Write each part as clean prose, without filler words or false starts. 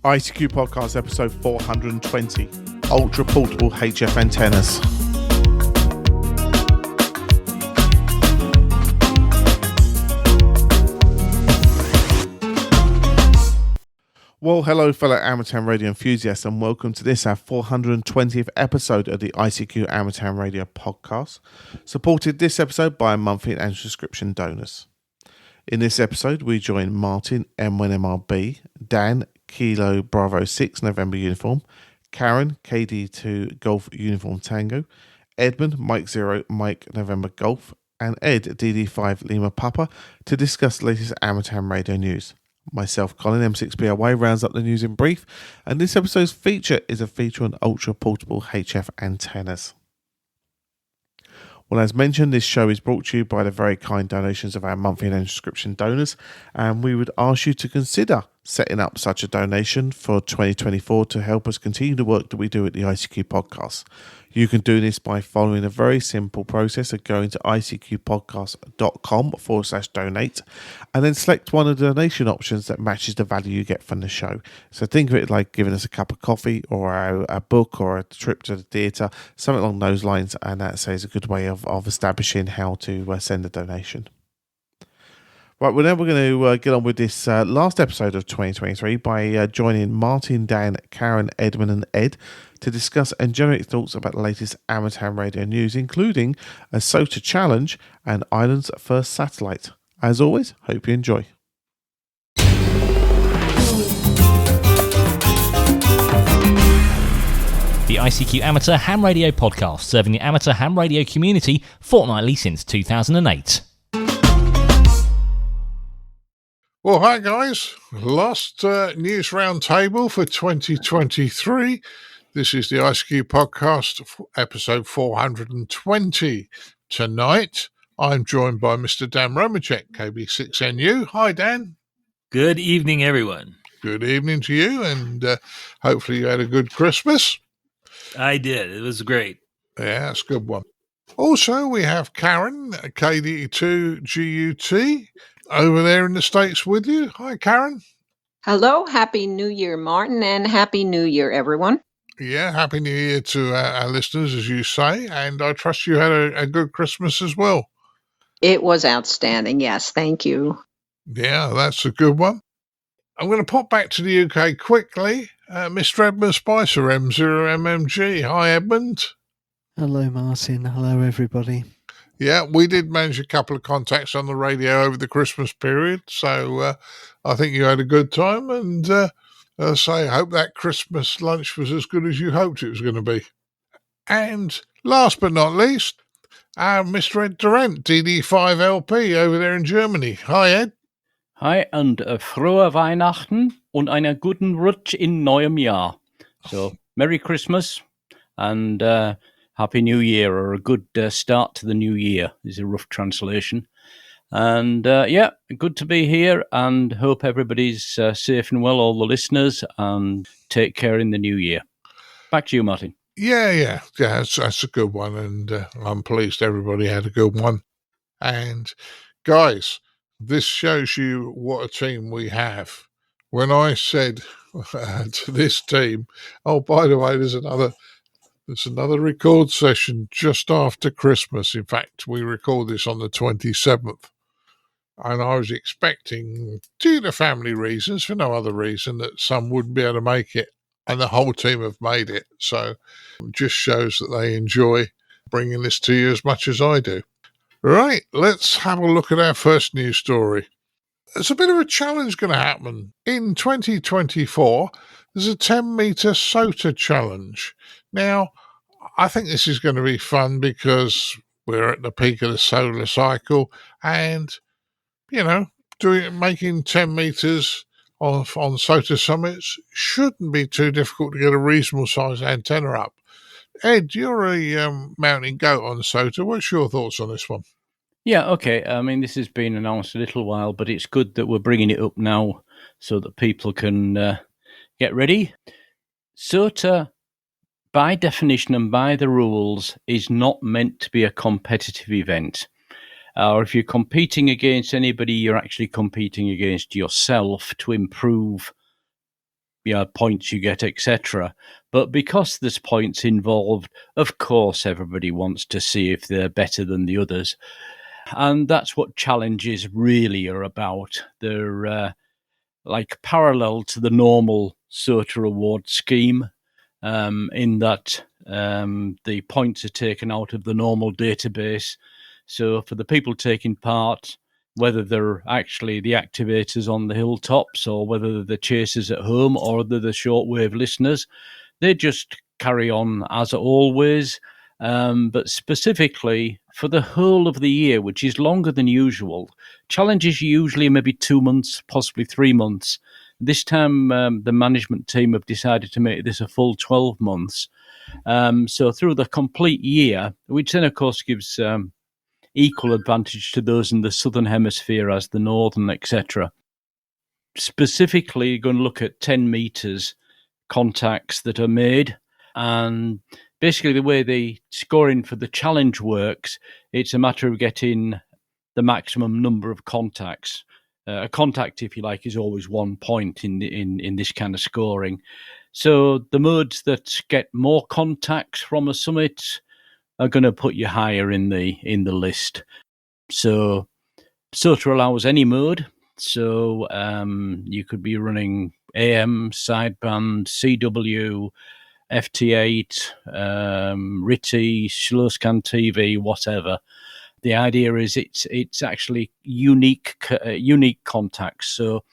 ICQ Podcast episode 420, Ultra Portable HF Antennas. Well, hello fellow amateur radio enthusiasts, and welcome to this, our 420th episode of the ICQ Amateur Radio Podcast, supported this episode by monthly and subscription donors. In this episode, we join Martin M1MRB, Dan Kilo Bravo 6 November Uniform, Caryn KD2 Golf Uniform Tango, Edmund Mike 0 Mike November Golf, and Ed DD5 Lima Papa to discuss the latest amateur radio news. Myself, Colin M6BLY, rounds up the news in brief, and this episode's feature is a feature on ultra portable HF antennas. Well, as mentioned, this show is brought to you by the very kind donations of our monthly and subscription donors, and we would ask you to consider setting up such a donation for 2024 to help us continue the work that we do at the ICQ Podcast. You can do this by following a very simple process of going to icqpodcast.com/donate and then select one of the donation options that matches the value you get from the show. So think of it like giving us a cup of coffee or a book or a trip to the theatre, something along those lines, and that is a good way of establishing how to send a donation. Right, well, now we're going to get on with this last episode of 2023 by joining Martin, Dan, Caryn, Edmund and Ed to discuss and generate thoughts about the latest amateur radio news, including a SOTA challenge and Ireland's first satellite. As always, hope you enjoy. The ICQ Amateur Ham Radio Podcast, serving the amateur ham radio community fortnightly since 2008. Well, hi guys. Last news roundtable for 2023. This is the ICQ Podcast, episode 420. Tonight, I'm joined by Mr. Dan Romanchik KB6NU. Hi, Dan. Good evening, everyone. Good evening to you, and hopefully you had a good Christmas. I did. It was great. Yeah, that's a good one. Also, we have Caryn KD2GUT over there in the States with you. Hi, Caryn. Hello. Happy New Year, Martin, and Happy New Year, everyone. Yeah, Happy New Year to our listeners, as you say, and I trust you had a good Christmas as well. It was outstanding. Yes, thank you. Yeah, that's a good one. I'm going to pop back to the UK quickly. Mr. Edmund Spicer M0MNG. Hi, Edmund. Hello, Martin. Hello, everybody. Yeah, we did manage a couple of contacts on the radio over the Christmas period, so I think you had a good time, and I hope that Christmas lunch was as good as you hoped it was going to be. And last but not least, Mr. Ed Durrant DD5LP over there in Germany. Hi, Ed. Hi, and frohe Weihnachten und einen guten Rutsch in neuem Jahr. So, Merry Christmas and Happy New Year, or a good start to the new year is a rough translation. And yeah, good to be here, and hope everybody's safe and well, all the listeners, and take care in the new year. Back to you, Martin. Yeah, that's a good one, and I'm pleased everybody had a good one. And guys, this shows you what a team we have. When I said to this team, oh, by the way, there's another record session just after Christmas. In fact, we record this on the 27th. And I was expecting, due to family reasons, for no other reason, that some wouldn't be able to make it. And the whole team have made it. So it just shows that they enjoy bringing this to you as much as I do. Right, let's have a look at our first news story. There's a bit of a challenge going to happen. In 2024, there's a 10-metre SOTA challenge. Now, I think this is going to be fun because we're at the peak of the solar cycle, and, you know, making 10 metres on SOTA summits shouldn't be too difficult to get a reasonable size antenna up. Ed, you're a mountain goat on SOTA. What's your thoughts on this one? Yeah, okay. I mean, this has been announced a little while, but it's good that we're bringing it up now so that people can get ready. SOTA, by definition and by the rules, is not meant to be a competitive event. Or if you're competing against anybody, you're actually competing against yourself to improve points you get, etc. But because there's points involved, of course, everybody wants to see if they're better than the others. And that's what challenges really are about. They're like parallel to the normal SOTA award scheme, in that the points are taken out of the normal database. So for the people taking part, whether they're actually the activators on the hilltops or whether they're the chasers at home or they're the shortwave listeners, they just carry on as always. But specifically for the whole of the year, which is longer than usual, challenges usually maybe 2 months, possibly 3 months. This time, the management team have decided to make this a full 12 months. So through the complete year, which then, of course, gives equal advantage to those in the southern hemisphere as the northern, etc. Specifically, you're going to look at 10 meters contacts that are made. And basically, the way the scoring for the challenge works, it's a matter of getting the maximum number of contacts. A contact, if you like, is always 1 point in this kind of scoring. So the modes that get more contacts from a summit are going to put you higher in the list. So SOTA allows any mode. So you could be running AM, sideband, CW, FT8, RTTY, slow scan TV, whatever. The idea is it's actually unique contacts. So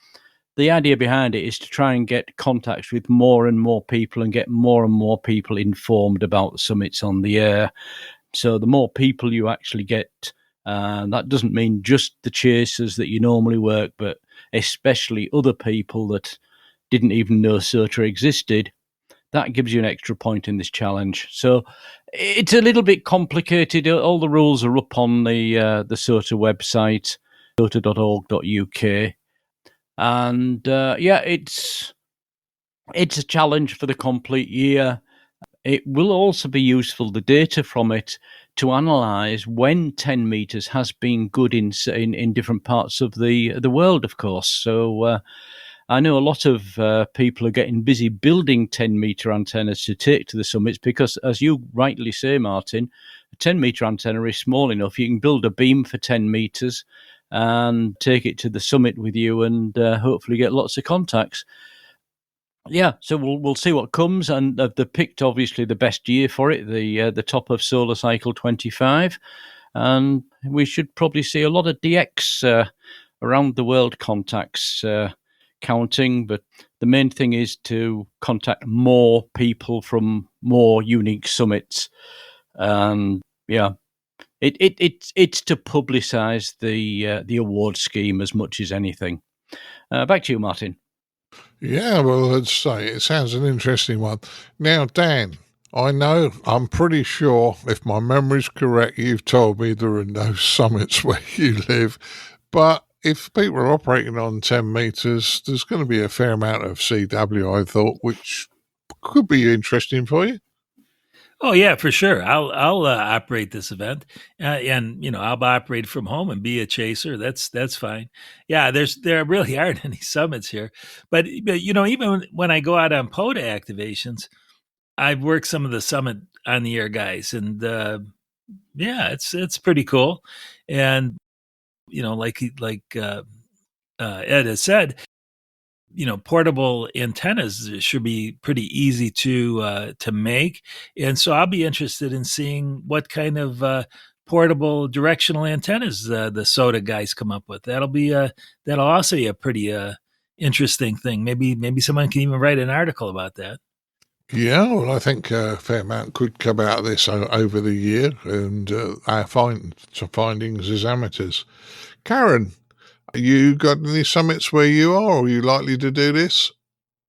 the idea behind it is to try and get contacts with more and more people and get more and more people informed about the summits on the air. So the more people you actually get, that doesn't mean just the chasers that you normally work, but especially other people that didn't even know SOTA existed. That gives you an extra point in this challenge. So it's a little bit complicated. All the rules are up on the SOTA website, sota.org.uk. And it's a challenge for the complete year. It will also be useful, the data from it, to analyse when 10 metres has been good in different parts of the world, of course. So I know a lot of people are getting busy building 10-metre antennas to take to the summits because, as you rightly say, Martin, a 10-metre antenna is small enough. You can build a beam for 10 metres and take it to the summit with you and hopefully get lots of contacts. Yeah, so we'll see what comes, and they've picked obviously the best year for it, the top of solar cycle 25, and we should probably see a lot of DX around the world contacts counting, but the main thing is to contact more people from more unique summits, and it's to publicise the award scheme as much as anything. Back to you, Martin. Yeah, well, let's say it sounds an interesting one. Now, Dan, I'm pretty sure, if my memory's correct, you've told me there are no summits where you live, but if people are operating on 10 metres, there's going to be a fair amount of CW, I thought, which could be interesting for you. Oh yeah, for sure. I'll operate this event, and I'll operate from home and be a chaser. That's fine. Yeah, there really aren't any summits here, but even when I go out on POTA activations, I've worked some of the summit on the air guys, and it's pretty cool. And like Ed has said, portable antennas should be pretty easy to make, and so I'll be interested in seeing what kind of portable directional antennas the SOTA guys come up with. That'll also be a pretty interesting thing. Maybe someone can even write an article about that. Yeah, well, I think a fair amount could come out of this over the year, and our findings as amateurs. Caryn, you got any summits where you are, or are you likely to do this?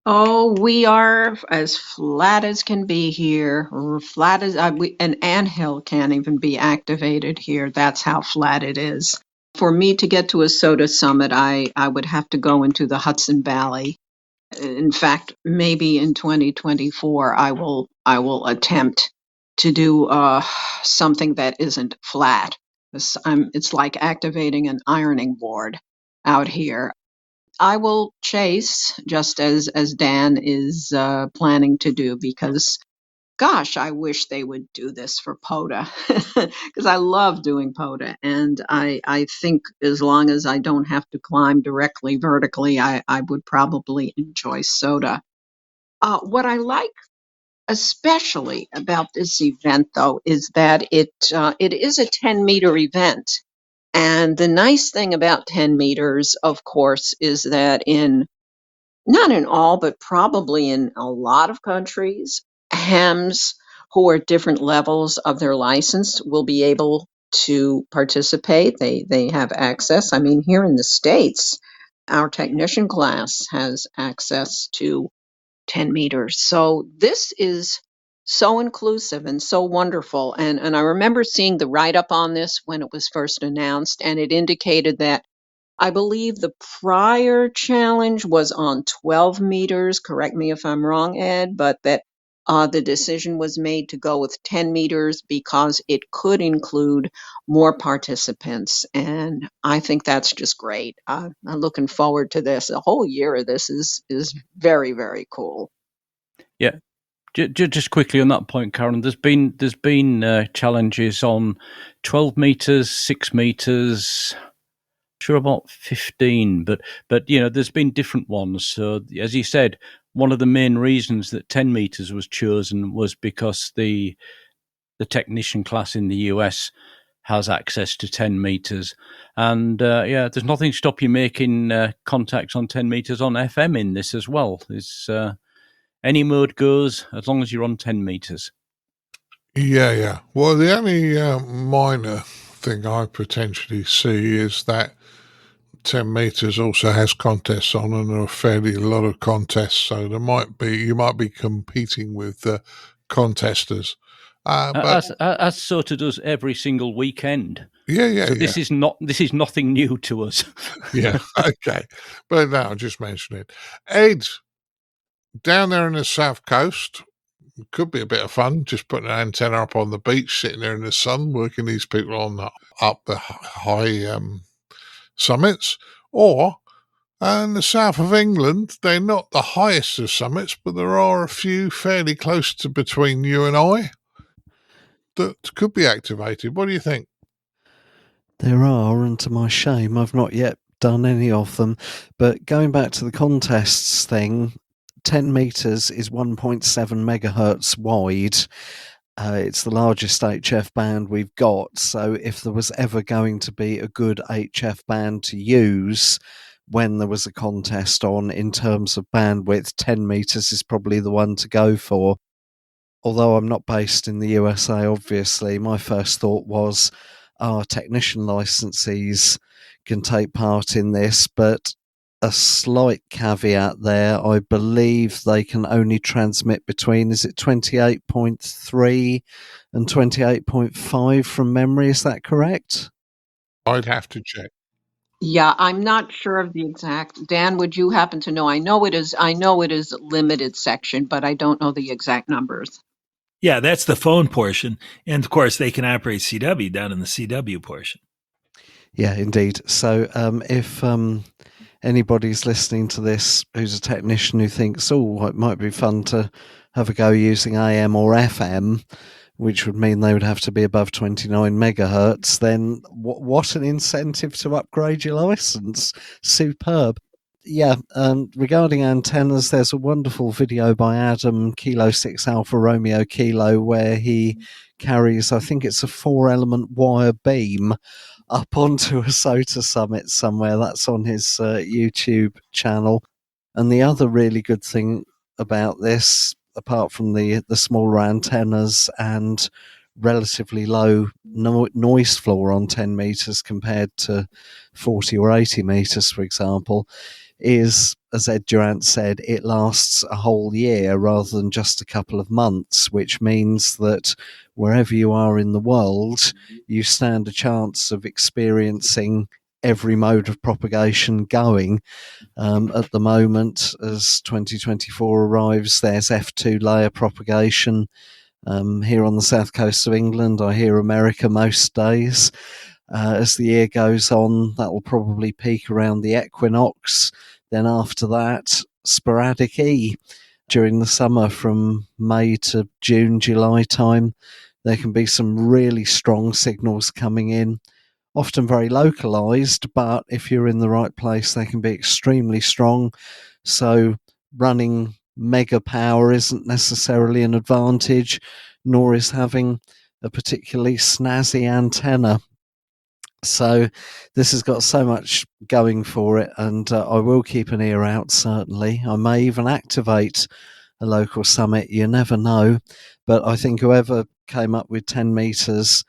Oh, we are as flat as can be here. Flat as an anthill can't even be activated here. That's how flat it is. For me to get to a SOTA summit, I would have to go into the Hudson Valley. In fact, maybe in 2024, I will attempt to do something that isn't flat. It's like activating an ironing board out here. I will chase just as Dan is planning to do, because gosh, I wish they would do this for POTA, because I love doing POTA, and I think as long as I don't have to climb directly vertically, I would probably enjoy SOTA. What I like especially about this event, though, is that it is a 10-meter event. And the nice thing about 10 meters, of course, is that not in all, but probably in a lot of countries, hams who are at different levels of their license will be able to participate. They have access. I mean, here in the States, our technician class has access to 10 meters. So this is so inclusive and so wonderful. And I remember seeing the write-up on this when it was first announced, and it indicated that I believe the prior challenge was on 12 meters. Correct me if I'm wrong, Ed, but that the decision was made to go with 10 meters because it could include more participants. And I think that's just great. I'm looking forward to this. The whole year of this is very, very cool. Yeah. Just quickly on that point, Caryn, there's been challenges on 12 meters, 6 meters, sure about 15, but there's been different ones. So as you said, one of the main reasons that 10 meters was chosen was because the technician class in the US has access to 10 meters, and there's nothing to stop you making contacts on 10 meters on FM in this as well. It's any mode goes as long as you're on 10 meters. Yeah. Well, the only minor thing I potentially see is that 10 meters also has contests on, and there are fairly a lot of contests, so you might be competing with contesters. But as SOTA does every single weekend. Yeah. So this is nothing new to us. Yeah, okay. But no, I'll just mention it. Ed, down there in the south coast, could be a bit of fun, just putting an antenna up on the beach, sitting there in the sun, working these people on up the high summits. Or in the south of England, they're not the highest of summits, but there are a few fairly close to between you and I that could be activated. What do you think? There are, and to my shame, I've not yet done any of them. But going back to the contests thing, 10 meters is 1.7 megahertz wide. It's the largest HF band we've got. So if there was ever going to be a good HF band to use when there was a contest on in terms of bandwidth, 10 meters is probably the one to go for. Although I'm not based in the USA, obviously, my first thought was our technician licensees can take part in this, but a slight caveat there. I believe they can only transmit between, is it 28.3 and 28.5 from memory? Is that correct? I'd have to check. Yeah, I'm not sure of the exact. Dan, would you happen to know? I know it is limited section, but I don't know the exact numbers. Yeah, that's the phone portion. And of course, they can operate CW down in the CW portion. Yeah, indeed. So if anybody's listening to this who's a technician who thinks, oh, it might be fun to have a go using AM or FM, which would mean they would have to be above 29 megahertz, then what an incentive to upgrade your license. Superb. Yeah, regarding antennas, there's a wonderful video by Adam, Kilo 6 Alpha Romeo Kilo, where he carries, I think it's a 4-element wire beam up onto a SOTA summit somewhere. That's on his YouTube channel. And the other really good thing about this, apart from the smaller antennas and relatively low noise floor on 10 meters compared to 40 or 80 meters, for example, is, as Ed Durrant said, it lasts a whole year rather than just a couple of months, which means that wherever you are in the world, you stand a chance of experiencing every mode of propagation going. At the moment, as 2024 arrives, there's F2 layer propagation. Here on the south coast of England, I hear America most days. As the year goes on, that will probably peak around the equinox. Then after that, sporadic E. During the summer from May to June, July time, there can be some really strong signals coming in, often very localized, but if you're in the right place, they can be extremely strong. So running mega power isn't necessarily an advantage, nor is having a particularly snazzy antenna. So this has got so much going for it, and I will keep an ear out, certainly. I may even activate a local summit, you never know. But I think whoever came up with 10 meters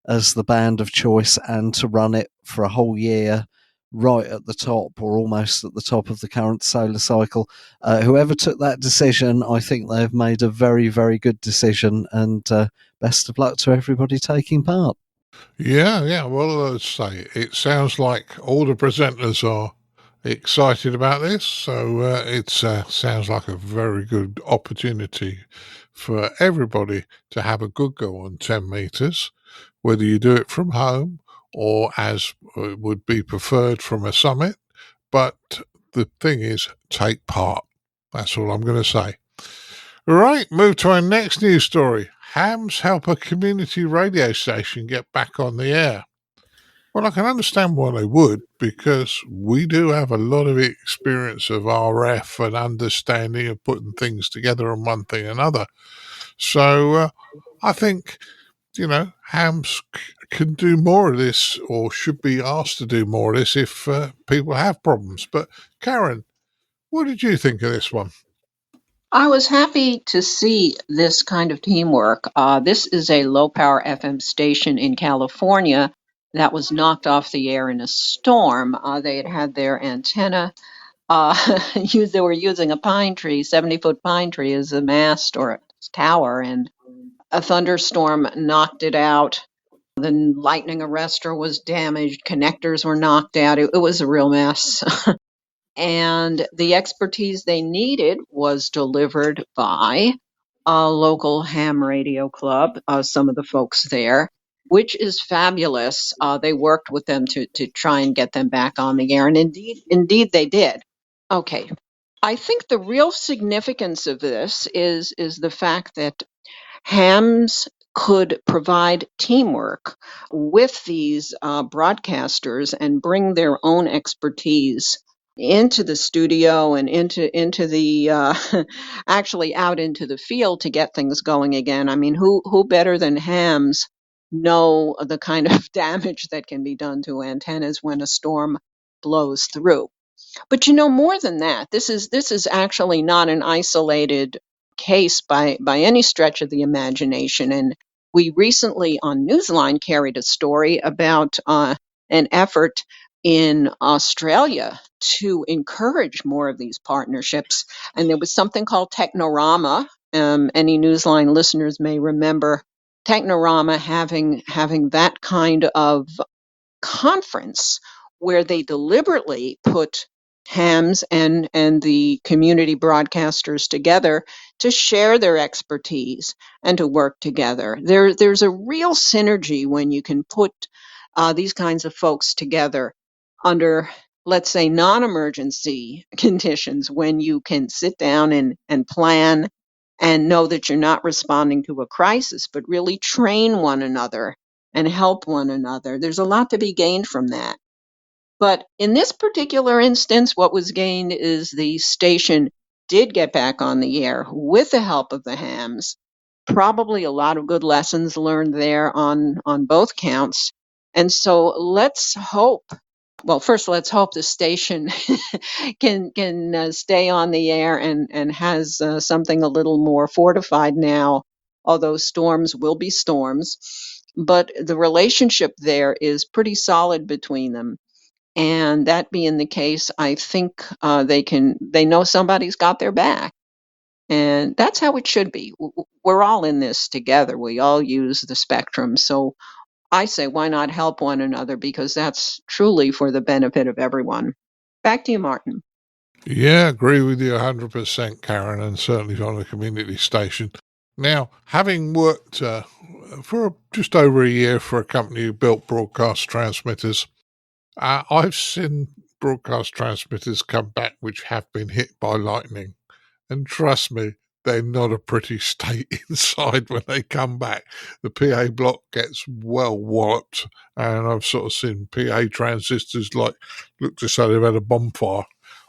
as the band of choice and to run it for a whole year right at the top or almost at the top of the current solar cycle, whoever took that decision, I think they've made a very, very good decision, and best of luck to everybody taking part. Yeah. Well, let's say it sounds like all the presenters are excited about this, so it sounds like a very good opportunity for everybody to have a good go on 10 meters, whether you do it from home or, as would be preferred, from a summit. But the thing is, take part. That's all I'm going to say. Right, move to our next news story. Hams help a community radio station get back on the air. Well, I can understand why they would, because we do have a lot of experience of RF and understanding of putting things together on one thing and another. So I think, hams can do more of this, or should be asked to do more of this if people have problems. But Caryn, what did you think of this one? I was happy to see this kind of teamwork. This is a low power FM station in California that was knocked off the air in a storm. They had their antenna. They were using a pine tree, 70-foot pine tree, as a mast or a tower, and a thunderstorm knocked it out. The lightning arrestor was damaged. Connectors were knocked out. It was a real mess. And the expertise they needed was delivered by a local ham radio club, some of the folks there, which is fabulous. They worked with them to try and get them back on the air, and indeed they did. Okay. I think the real significance of this is the fact that hams could provide teamwork with these broadcasters and bring their own expertise into the studio and into the actually out into the field to get things going again. I mean, who better than hams know the kind of damage that can be done to antennas when a storm blows through? But more than that, this is actually not an isolated case by any stretch of the imagination. And we recently on Newsline carried a story about an effort in Australia to encourage more of these partnerships. And there was something called Technorama. Any Newsline listeners may remember Technorama having that kind of conference where they deliberately put hams and the community broadcasters together to share their expertise and to work together. There's a real synergy when you can put these kinds of folks together under, let's say, non-emergency conditions, when you can sit down and plan and know that you're not responding to a crisis, but really train one another and help one another. There's a lot to be gained from that. But in this particular instance, what was gained is the station did get back on the air with the help of the hams. Probably a lot of good lessons learned there on both counts. And so let's hope. Well, first, let's hope the station can stay on the air and has something a little more fortified now, although storms will be storms. But the relationship there is pretty solid between them. And that being the case, I think they know somebody's got their back. And that's how it should be. We're all in this together. We all use the spectrum. So I say, why not help one another? Because that's truly for the benefit of everyone. Back to you, Martin. Yeah, agree with you 100%, Caryn, and certainly on a community station. Now, having worked for just over a year for a company who built broadcast transmitters, I've seen broadcast transmitters come back which have been hit by lightning. And trust me, they're not a pretty state inside when they come back. The PA block gets well walloped, and I've sort of seen PA transistors look as though they've had a bonfire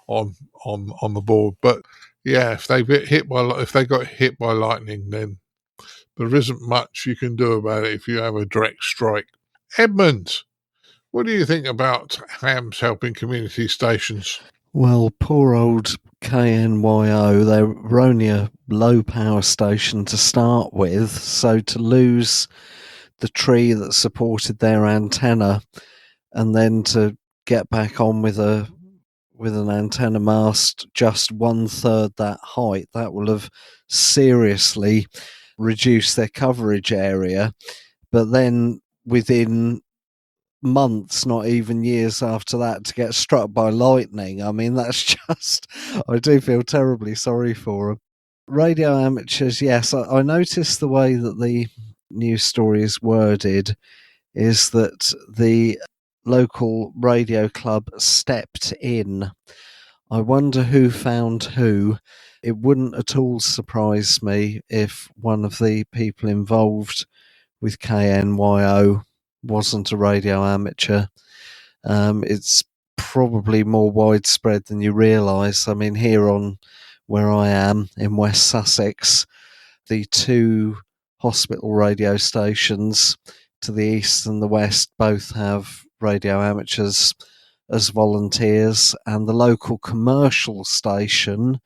on the board. But yeah, if they got hit by lightning, then there isn't much you can do about it if you have a direct strike. Edmund, what do you think about hams helping community stations? Well, poor old KNYO, they were only a low power station to start with, so to lose the tree that supported their antenna and then to get back on with an antenna mast just 1/3 that height, that will have seriously reduced their coverage area. But then within months, not even years after that, to get struck by lightning, I mean, that's just, I do feel terribly sorry for them. Radio amateurs, yes, I noticed the way that the news story is worded is that the local radio club stepped in. I wonder who found who. It wouldn't at all surprise me if one of the people involved with KNYO wasn't a radio amateur. It's probably more widespread than you realise. I mean, here on where I am in West Sussex, the two hospital radio stations to the east and the west both have radio amateurs as volunteers, and the local commercial station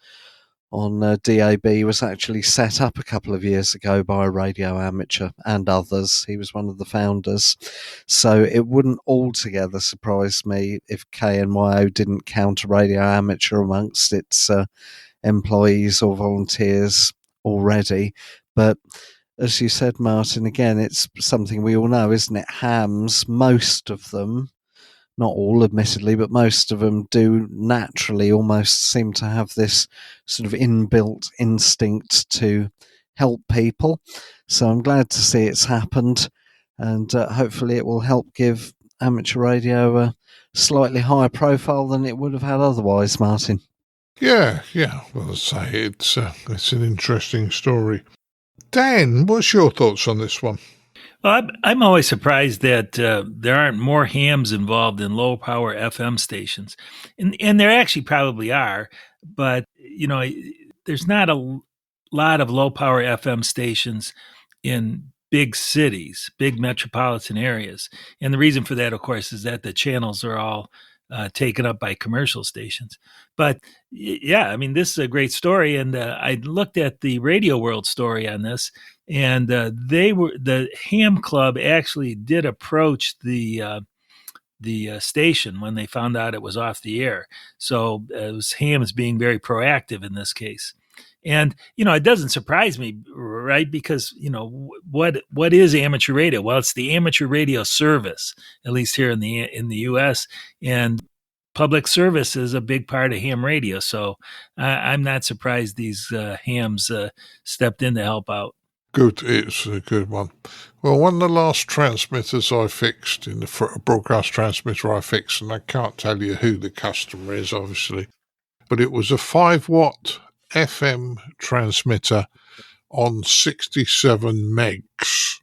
on DAB was actually set up a couple of years ago by a radio amateur and others. He was one of the founders. So it wouldn't altogether surprise me if KNYO didn't count a radio amateur amongst its employees or volunteers already. But as you said, Martin, again, it's something we all know, isn't it? Hams, most of them, not all admittedly, but most of them do naturally almost seem to have this sort of inbuilt instinct to help people. So I'm glad to see it's happened, and hopefully it will help give amateur radio a slightly higher profile than it would have had otherwise, Martin. Yeah. Well, I'd say it's an interesting story. Dan, what's your thoughts on this one? Well, I'm always surprised that there aren't more hams involved in low power FM stations, and there actually probably are, but there's not a lot of low power FM stations in big cities, big metropolitan areas, and the reason for that, of course, is that the channels are all taken up by commercial stations. But yeah, I mean, this is a great story, and I looked at the Radio World story on this. And the ham club actually did approach the station when they found out it was off the air. So it was hams being very proactive in this case. And it doesn't surprise me, right? Because what is amateur radio? Well, it's the amateur radio service, at least here in the U.S. And public service is a big part of ham radio. So I'm not surprised these hams stepped in to help out. Good, it's a good one. Well, one of the last transmitters I fixed, in the broadcast transmitter I fixed, and I can't tell you who the customer is, obviously, but it was a 5-watt FM transmitter on 67 megs.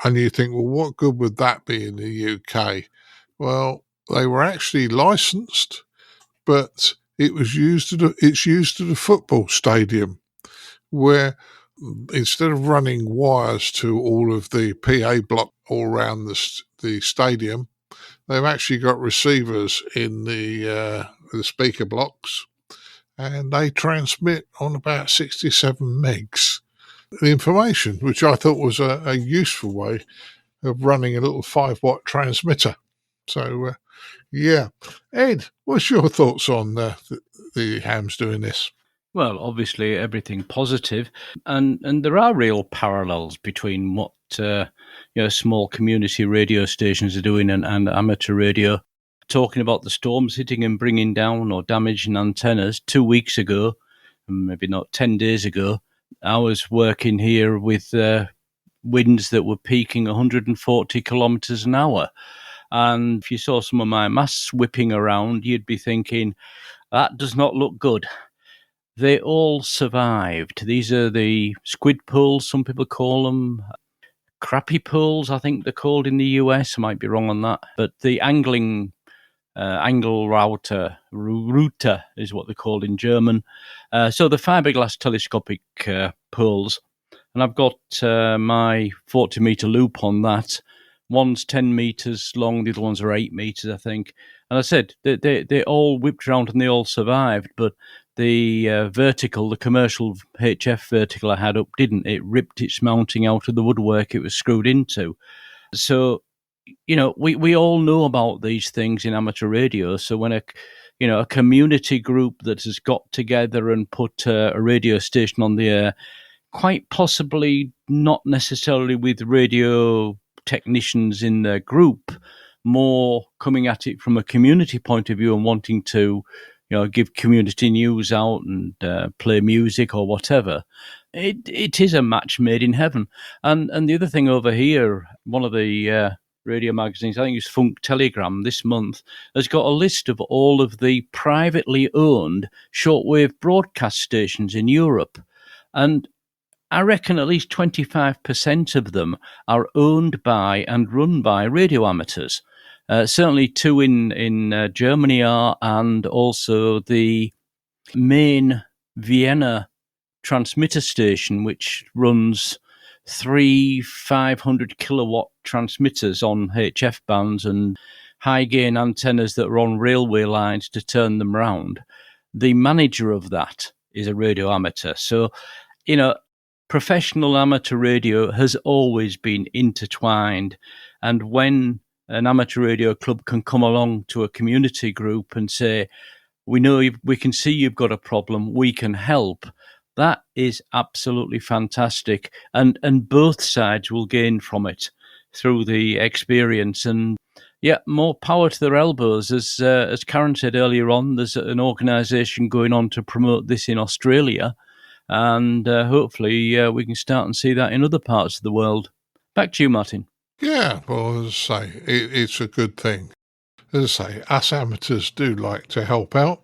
And you think, well, what good would that be in the UK? Well, they were actually licensed, but it's used at a football stadium where, instead of running wires to all of the PA block all around the stadium, they've actually got receivers in the speaker blocks, and they transmit on about 67 megs the information, which I thought was a useful way of running a little 5-watt transmitter. So, yeah. Ed, what's your thoughts on the hams doing this? Well, obviously everything positive, and there are real parallels between what small community radio stations are doing and amateur radio. Talking about the storms hitting and bringing down or damaging antennas 2 weeks ago, maybe not 10 days ago, I was working here with winds that were peaking 140 kilometres an hour. And if you saw some of my masts whipping around, you'd be thinking, that does not look good. They all survived. These are the squid pools, some people call them. Crappie pools, I think they're called in the US. I might be wrong on that. But the angling angle router is what they're called in German. So the fiberglass telescopic pools. And I've got my 40-meter loop on that. One's 10 meters long, the other ones are 8 meters, I think. And I said, they all whipped around and they all survived, but the vertical, the commercial HF vertical I had up didn't. It ripped its mounting out of the woodwork it was screwed into. So, we all know about these things in amateur radio. So when a community group that has got together and put a radio station on the air, quite possibly not necessarily with radio technicians in their group, more coming at it from a community point of view and wanting to give community news out and play music or whatever. It is a match made in heaven. And the other thing over here, one of the radio magazines, I think it's Funk Telegram, this month, has got a list of all of the privately owned shortwave broadcast stations in Europe. And I reckon at least 25% of them are owned by and run by radio amateurs. Certainly two in Germany are, and also the main Vienna transmitter station, which runs 3 500 kilowatt transmitters on HF bands and high gain antennas that are on railway lines to turn them round. The manager of that is a radio amateur. So, professional amateur radio has always been intertwined. And when an amateur radio club can come along to a community group and say, we know we can see you've got a problem, we can help, that is absolutely fantastic. And both sides will gain from it through the experience. And yeah, more power to their elbows. As Caryn said earlier on, there's an organisation going on to promote this in Australia. And hopefully we can start and see that in other parts of the world. Back to you, Martin. Yeah, well, as I say, it's a good thing. As I say, us amateurs do like to help out,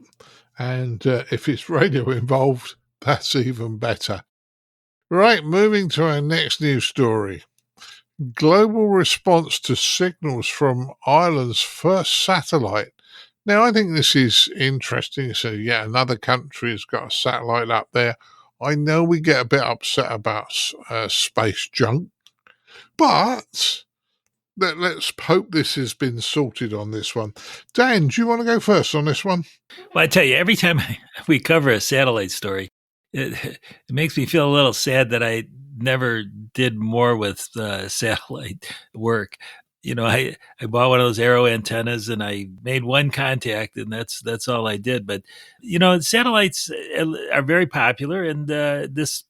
and if it's radio involved, that's even better. Right, moving to our next news story. Global response to signals from Ireland's first satellite. Now, I think this is interesting. So, yeah, another country has got a satellite up there. I know we get a bit upset about space junk, but let's hope this has been sorted on this one. Dan, do you want to go first on this one? Well, I tell you, every time we cover a satellite story, it makes me feel a little sad that I never did more with satellite work. I bought one of those Arrow antennas and I made one contact, and that's all I did. But satellites are very popular, and this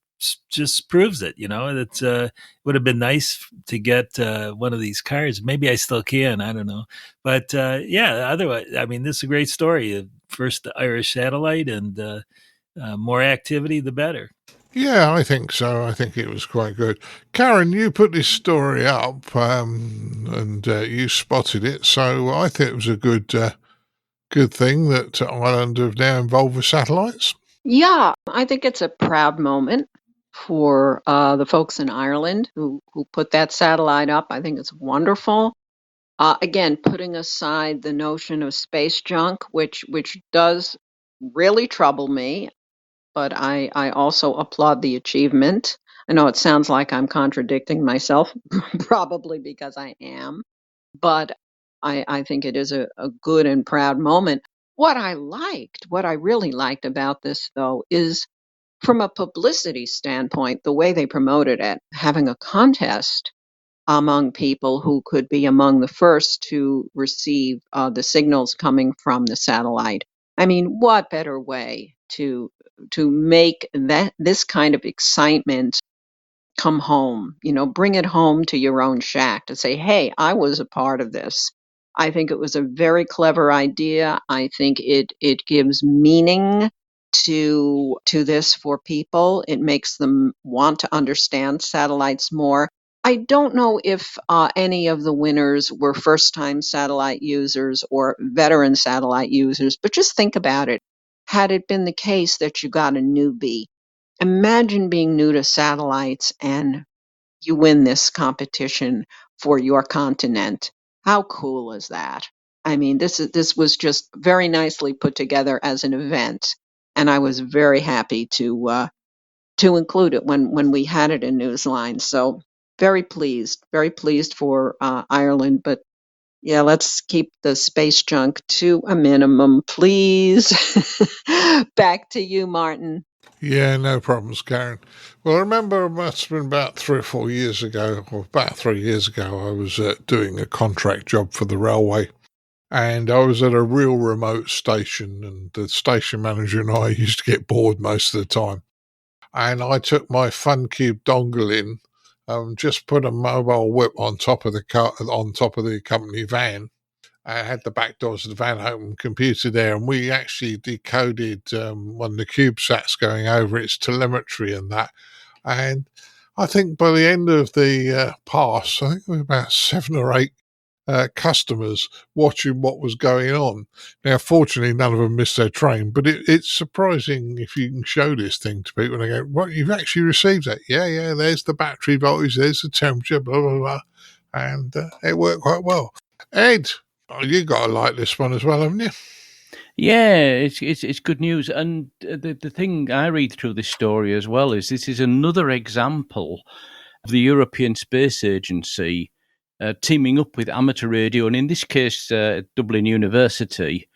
just proves it. It would have been nice to get one of these cars. Maybe I still can. I don't know. But yeah, otherwise, I mean, this is a great story. First Irish satellite, and more activity, the better. Yeah, I think so. I think it was quite good. Caryn, you put this story up and you spotted it, so I think it was a good thing that Ireland are now involved with satellites. Yeah, I think it's a proud moment for the folks in Ireland who put that satellite up. I think it's wonderful. Again, putting aside the notion of space junk, which does really trouble me, but I also applaud the achievement. I know it sounds like I'm contradicting myself, probably because I am, but I think it is a good and proud moment. What I really liked about this, though, is from a publicity standpoint, the way they promoted it, having a contest among people who could be among the first to receive the signals coming from the satellite. I mean, what better way to make this kind of excitement come home? Bring it home to your own shack to say, "Hey, I was a part of this." I think it was a very clever idea. I think it gives meaning to this for people. It makes them want to understand satellites more. I don't know if any of the winners were first-time satellite users or veteran satellite users, but just think about it. Had it been the case that you got a newbie, imagine being new to satellites and you win this competition for your continent. How cool is that? I mean, this was just very nicely put together as an event, and I was very happy to include it when we had it in Newsline. So very pleased for Ireland. But yeah, let's keep the space junk to a minimum, please. Back to you, Martin. Yeah, no problems, Caryn. Well, I remember it must have been about 3 or 4 years ago, or about 3 years ago, I was doing a contract job for the railway. And I was at a real remote station, and the station manager and I used to get bored most of the time. And I took my FunCube dongle in, just put a mobile whip on top of the company van. I had the back doors of the van open, computer there, and we actually decoded one of the CubeSats going over its telemetry and that. And I think by the end of the pass, I think there were about 7 or 8 customers watching what was going on. Now, fortunately, none of them missed their train, but it's surprising if you can show this thing to people and they go, "What, you've actually received that?" Yeah, there's the battery voltage, there's the temperature, blah, blah, blah. And it worked quite well. Ed, you got to like this one as well, haven't you? Yeah, it's good news. And the thing I read through this story as well is this is another example of the European Space Agency teaming up with amateur radio, and in this case, Dublin University,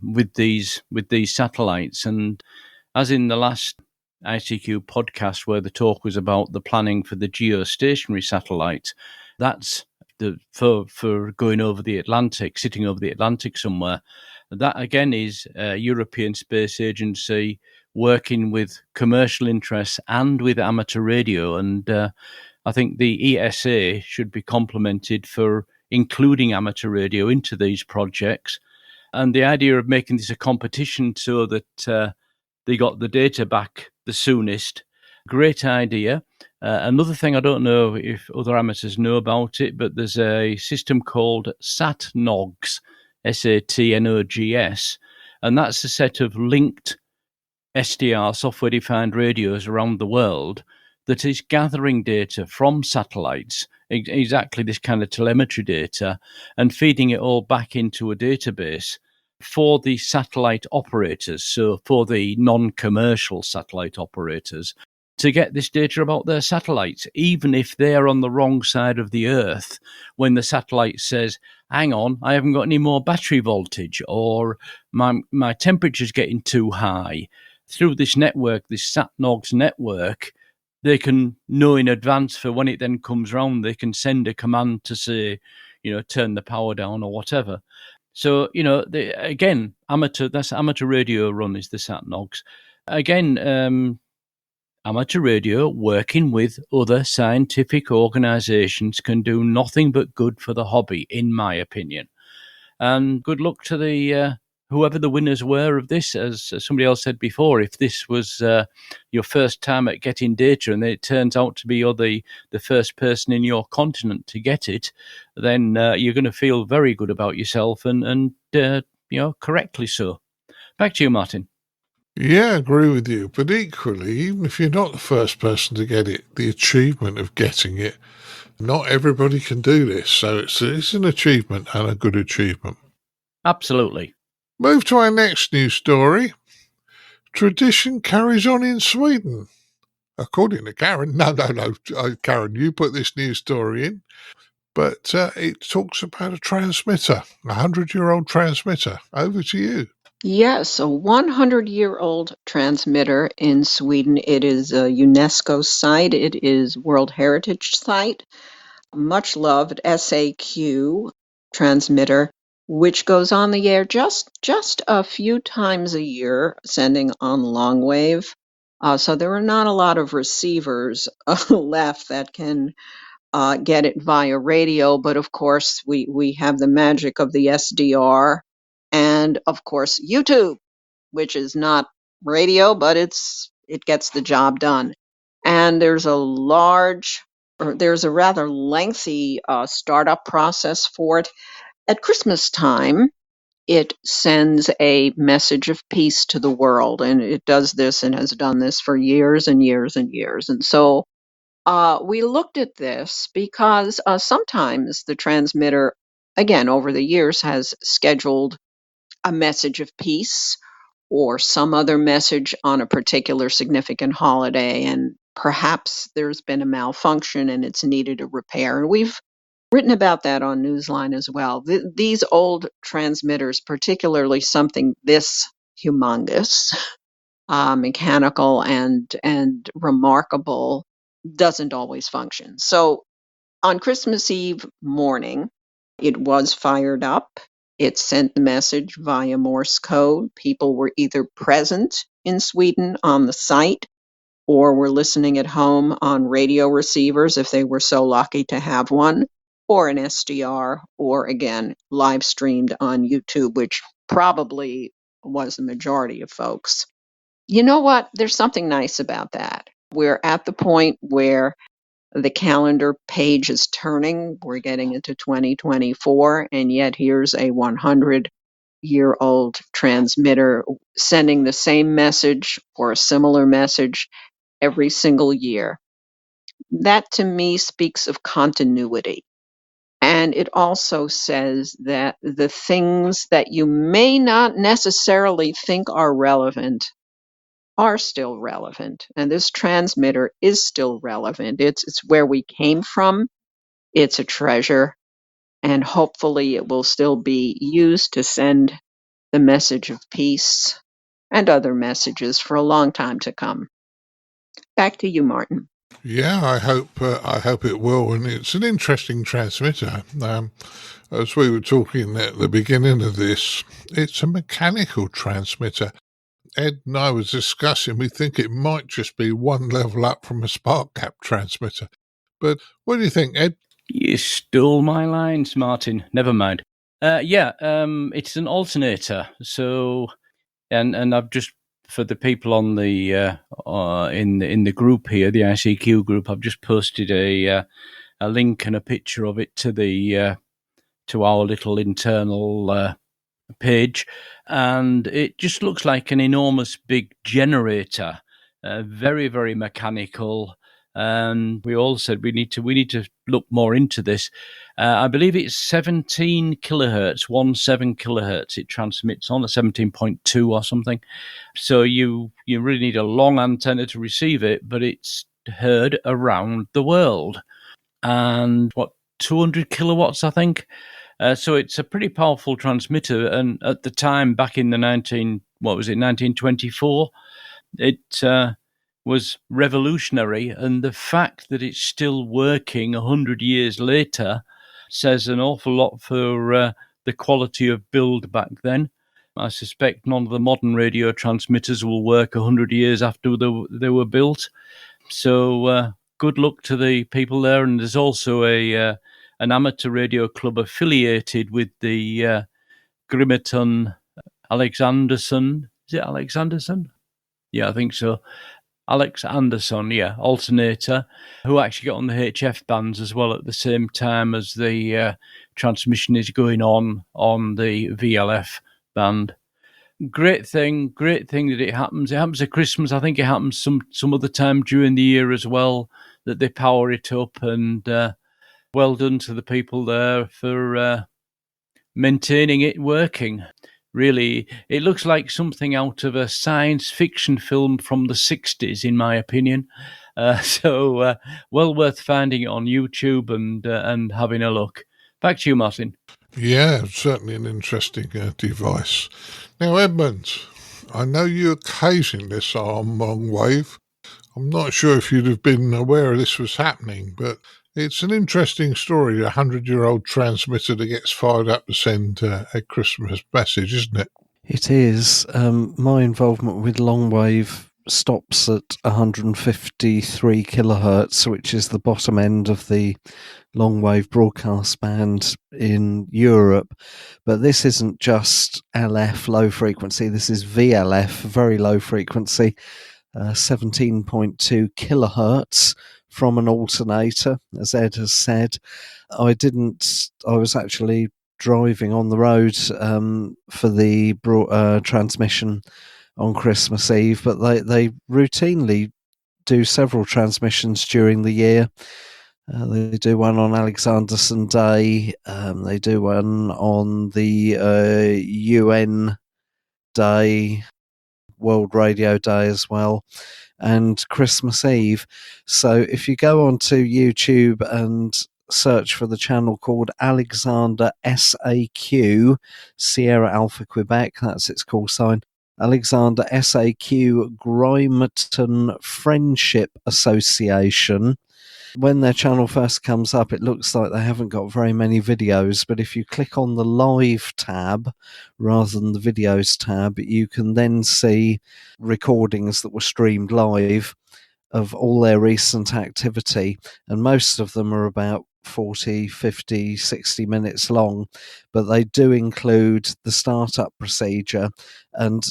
with these satellites. And as in the last ICQ podcast, where the talk was about the planning for the geostationary satellite, that's for going over the Atlantic, sitting over the Atlantic somewhere. That again is European Space Agency working with commercial interests and with amateur radio, and I think the ESA should be complimented for including amateur radio into these projects. And the idea of making this a competition so that they got the data back the soonest, great idea. Another thing, I don't know if other amateurs know about it, but there's a system called SatNogs, SatNogs, and that's a set of linked SDR, software-defined radios around the world that is gathering data from satellites, exactly this kind of telemetry data, and feeding it all back into a database for the satellite operators, so for the non-commercial satellite operators, to get this data about their satellites, even if they're on the wrong side of the Earth, when the satellite says, hang on, I haven't got any more battery voltage, or my temperature's getting too high. Through this network, this SatNogs network, they can know in advance for when it then comes round, they can send a command to say, turn the power down or whatever. So, again, that's amateur radio run is the SatNogs. Again, amateur radio working with other scientific organisations can do nothing but good for the hobby, in my opinion. And good luck to the whoever the winners were of this. As somebody else said before, if this was your first time at getting data and it turns out to be you're the first person in your continent to get it, then you're going to feel very good about yourself and correctly so. Back to you, Martin. Yeah, I agree with you. But equally, even if you're not the first person to get it, the achievement of getting it, not everybody can do this. So it's an achievement and a good achievement. Absolutely. Move to our next news story. Tradition carries on in Sweden. According to Caryn. No, Caryn, you put this news story in. But it talks about a transmitter, a 100-year-old transmitter. Over to you. Yes, a 100-year-old transmitter in Sweden. It is a UNESCO site. It is World Heritage Site. Much loved SAQ transmitter, which goes on the air just a few times a year, sending on long wave. So there are not a lot of receivers left that can get it via radio, but of course we have the magic of the SDR and of course YouTube, which is not radio, but it gets the job done. And there's a large there's a rather lengthy startup process for it. At Christmas time, it sends a message of peace to the world, and it does this and has done this for years and years and years. And so we looked at this because sometimes the transmitter, again, over the years, has scheduled a message of peace or some other message on a particular significant holiday, and perhaps there's been a malfunction and it's needed a repair. And we've written about that on Newsline as well. These old transmitters, particularly something this humongous, mechanical and remarkable, doesn't always function. So on Christmas Eve morning, it was fired up. It sent the message via Morse code. People were either present in Sweden on the site or were listening at home on radio receivers if they were so lucky to have one, or an SDR, or again, live streamed on YouTube, which probably was the majority of folks. You know what? There's something nice about that. We're at the point where the calendar page is turning. We're getting into 2024, and yet here's a 100-year-old transmitter sending the same message or a similar message every single year. That to me speaks of continuity. And it also says that the things that you may not necessarily think are relevant are still relevant. And this transmitter is still relevant. It's where we came from. It's a treasure. And hopefully it will still be used to send the message of peace and other messages for a long time to come. Back to you, Martin. Yeah, I hope it will, and it's an interesting transmitter. As we were talking at the beginning of this, it's a mechanical transmitter. Ed and I was discussing, we think it might just be one level up from a spark gap transmitter. But what do you think, Ed? You stole my lines, Martin. Never mind. It's an alternator. So, and I've just, for the people on the in the group here, the ICQ group, I've just posted a link and a picture of it to the to our little internal page, and it just looks like an enormous big generator, very, very mechanical. And we all said we need to look more into this. I believe it's 17 kilohertz, 17 kilohertz. It transmits on a 17.2 or something. So you really need a long antenna to receive it, but it's heard around the world. And 200 kilowatts, I think. So it's a pretty powerful transmitter. And at the time, back in the 1924, it was revolutionary. And the fact that it's still working 100 years later says an awful lot for the quality of build back then. I suspect none of the modern radio transmitters will work 100 years after they were built. So good luck to the people there. And there's also an amateur radio club affiliated with the Grimeton Alexanderson. Is it Alexanderson? Yeah, I think so. Alex Anderson, alternator, who actually got on the HF bands as well at the same time as the transmission is going on the VLF band. Great thing that it happens. It happens at Christmas. I think it happens some other time during the year as well, that they power it up. And well done to the people there for maintaining it working. Really, it looks like something out of a science fiction film from the 60s, in my opinion. So well worth finding it on YouTube and having a look. Back to you, Martin. Yeah, certainly an interesting device. Now, Edmund, I know you occasionally listen on long wave. I'm not sure if you'd have been aware this was happening, but it's an interesting story, a 100-year-old transmitter that gets fired up to send a Christmas message, isn't it? It is. My involvement with long wave stops at 153 kilohertz, which is the bottom end of the long wave broadcast band in Europe. But this isn't just LF, low frequency. This is VLF, very low frequency, 17.2 kilohertz from an alternator, as Ed has said. I was actually driving on the road for the transmission on Christmas Eve, but they routinely do several transmissions during the year. They do one on Alexanderson Day. They do one on the UN Day, World Radio Day as well, and Christmas Eve. So if you go onto YouTube and search for the channel called Alexander SAQ, Sierra Alpha Quebec, that's its call sign, Alexander SAQ Grymerton Friendship Association. When their channel first comes up, it looks like they haven't got very many videos, but if you click on the live tab rather than the videos tab, you can then see recordings that were streamed live of all their recent activity, and most of them are about 40, 50, 60 minutes long, but they do include the startup procedure, and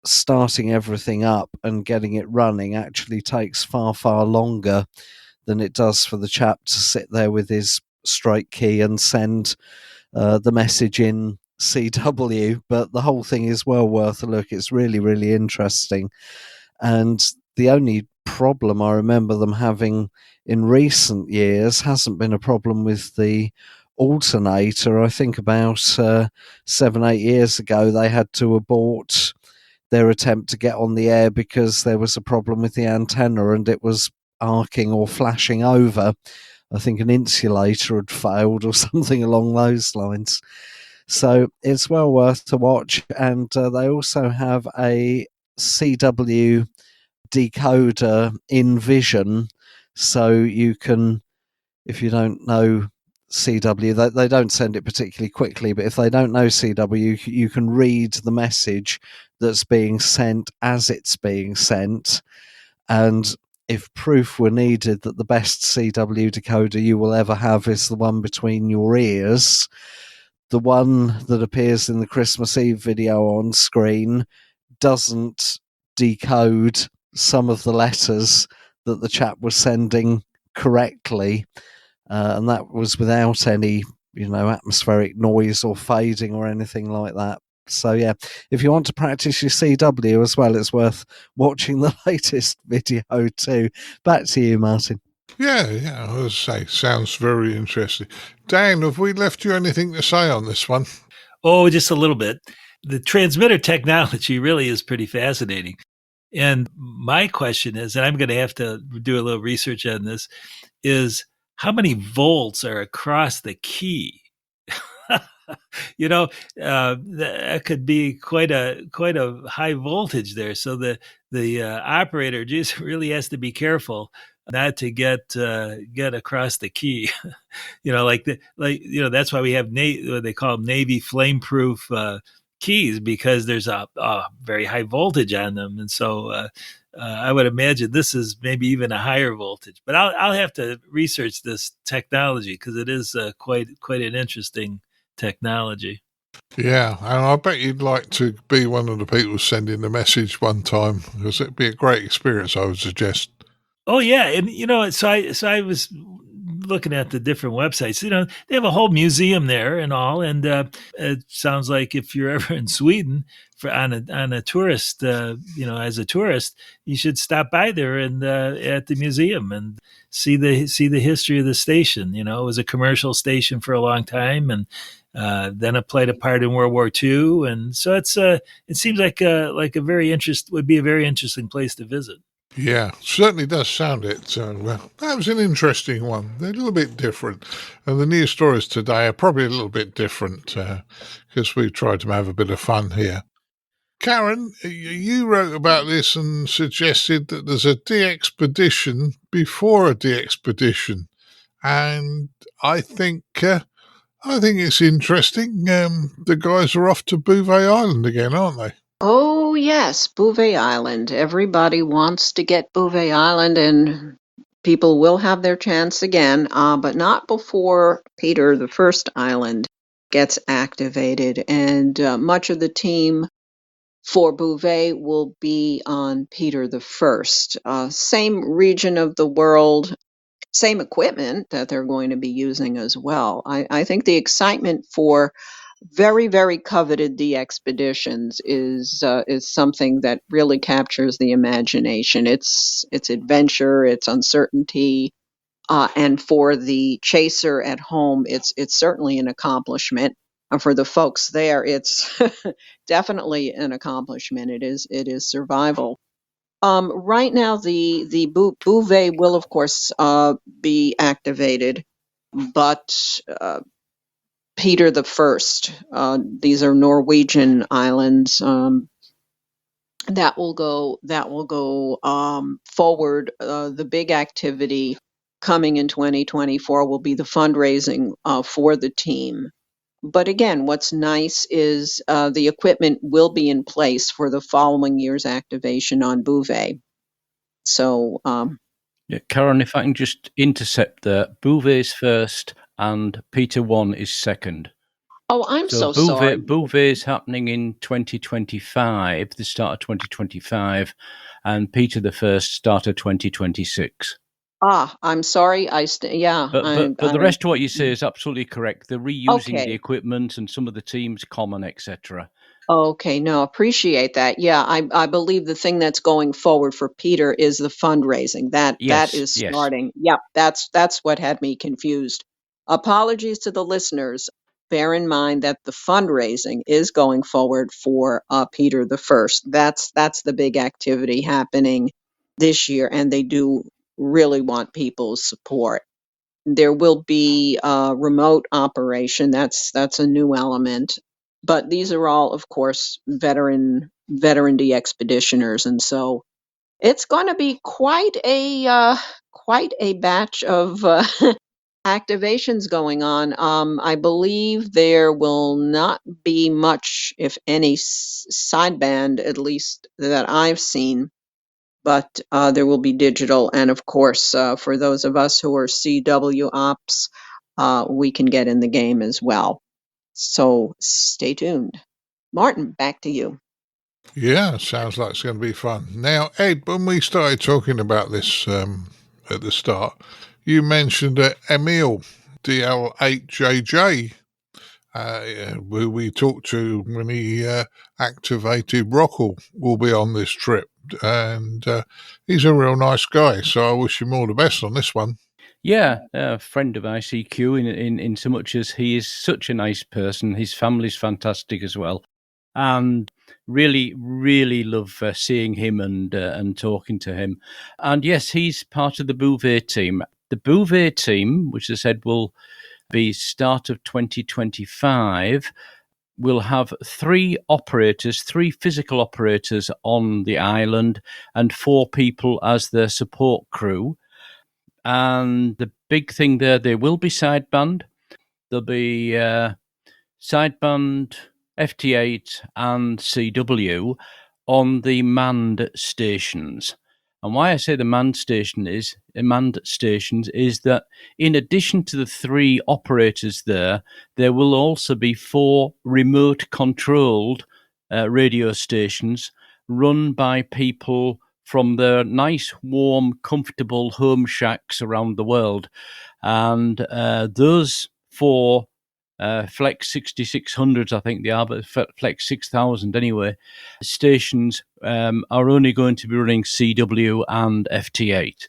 starting everything up and getting it running actually takes far, far longer than it does for the chap to sit there with his straight key and send the message in CW. But the whole thing is well worth a look. It's really, really interesting. And the only problem I remember them having in recent years hasn't been a problem with the alternator. I think about 7-8 years ago, they had to abort their attempt to get on the air because there was a problem with the antenna and it was arcing or flashing over. I think an insulator had failed or something along those lines. So it's well worth to watch. And they also have a CW decoder in Vision, so you can, if you don't know CW, they don't send it particularly quickly, but if they don't know CW, you can read the message that's being sent as it's being sent. And if proof were needed that the best CW decoder you will ever have is the one between your ears, the one that appears in the Christmas Eve video on screen doesn't decode some of the letters that the chap was sending correctly, and that was without any, atmospheric noise or fading or anything like that. So yeah, if you want to practice your CW as well, it's worth watching the latest video too. Back to you, Martin. Yeah, I was say, sounds very interesting. Dan, have we left you anything to say on this one? Oh, just a little bit. The transmitter technology really is pretty fascinating. And my question is, and I'm going to have to do a little research on this, is how many volts are across the key? That could be quite a high voltage there. So the operator just really has to be careful not to get across the key. That's why we have what they call Navy flame-proof keys, because there's a very high voltage on them, and so I would imagine this is maybe even a higher voltage. But I'll have to research this technology because it is quite an interesting technology. Yeah, and I bet you'd like to be one of the people sending the message one time, because it'd be a great experience, I would suggest. Oh yeah, and so I was looking at the different websites. They have a whole museum there and all, and it sounds like if you're ever in Sweden on a tourist, as a tourist, you should stop by there and at the museum and see the history of the station. It was a commercial station for a long time, and then it played a part in World War II, and so it seems like would be a very interesting place to visit. Yeah, certainly does sound it. So that was an interesting one. They're a little bit different. And the news stories today are probably a little bit different because we tried to have a bit of fun here. Caryn, you wrote about this and suggested that there's a DXPedition before a DXPedition. And I think it's interesting. The guys are off to Bouvet Island again, aren't they? Oh, yes, Bouvet Island. Everybody wants to get Bouvet Island, and people will have their chance again, but not before Peter, the first island, gets activated. And much of the team for Bouvet will be on Peter the First. Same region of the world, same equipment that they're going to be using as well. I think the excitement for very, very coveted DXPeditions is something that really captures the imagination. It's adventure, it's uncertainty, and for the chaser at home, it's certainly an accomplishment. And for the folks there, it's definitely an accomplishment. It is survival. Right now, the Bouvet will, of course, be activated, but Peter the First. These are Norwegian islands. That will go forward. The big activity coming in 2024 will be the fundraising for the team. But again, what's nice is the equipment will be in place for the following year's activation on Bouvet. So, Yeah, Karen, if I can just intercept there, Bouvet's first and Peter 1 is second. oh, I'm so sorry. Bouvet is happening in 2025, the start of 2025, and Peter the First start of 2026. I'm sorry. But the rest of what you say is absolutely correct. They're reusing the equipment and some of the teams common, etc. Okay, no, appreciate that. Yeah, I believe the thing that's going forward for Peter is the fundraising. That is starting. Yep, that's what had me confused. Apologies to the listeners. Bear in mind that the fundraising is going forward for Peter the First. That's the big activity happening this year, and they do really want people's support. There will be remote operation. That's a new element. But these are all, of course, veteran DXPeditioners, and so it's going to be quite a batch of activations going on. I believe there will not be much, if any, sideband, at least that I've seen. But there will be digital, and of course, for those of us who are CW ops, we can get in the game as well. So stay tuned. Martin, back to you. Yeah, sounds like it's going to be fun. Now, Ed, when we started talking about this at the start, you mentioned Emil DL8JJ, who we talked to when he activated Rockall, will be on this trip. And he's a real nice guy, so I wish him all the best on this one. Yeah, a friend of ICQ in so much as he is such a nice person. His family's fantastic as well. And really, really love seeing him and talking to him. And yes, he's part of the Bouvet team. The Bouvet team, which I said will be start of 2025, will have three physical operators on the island and 4 people as their support crew. And the big thing there, they will be sideband. There'll be sideband, FT8 and CW on the manned stations. And why I say the manned stations is that in addition to the 3 operators there will also be 4 remote controlled radio stations run by people from their nice, warm, comfortable home shacks around the world. And those 4 Flex 6600s, I think they are, but Flex 6000 anyway, stations are only going to be running CW and FT8.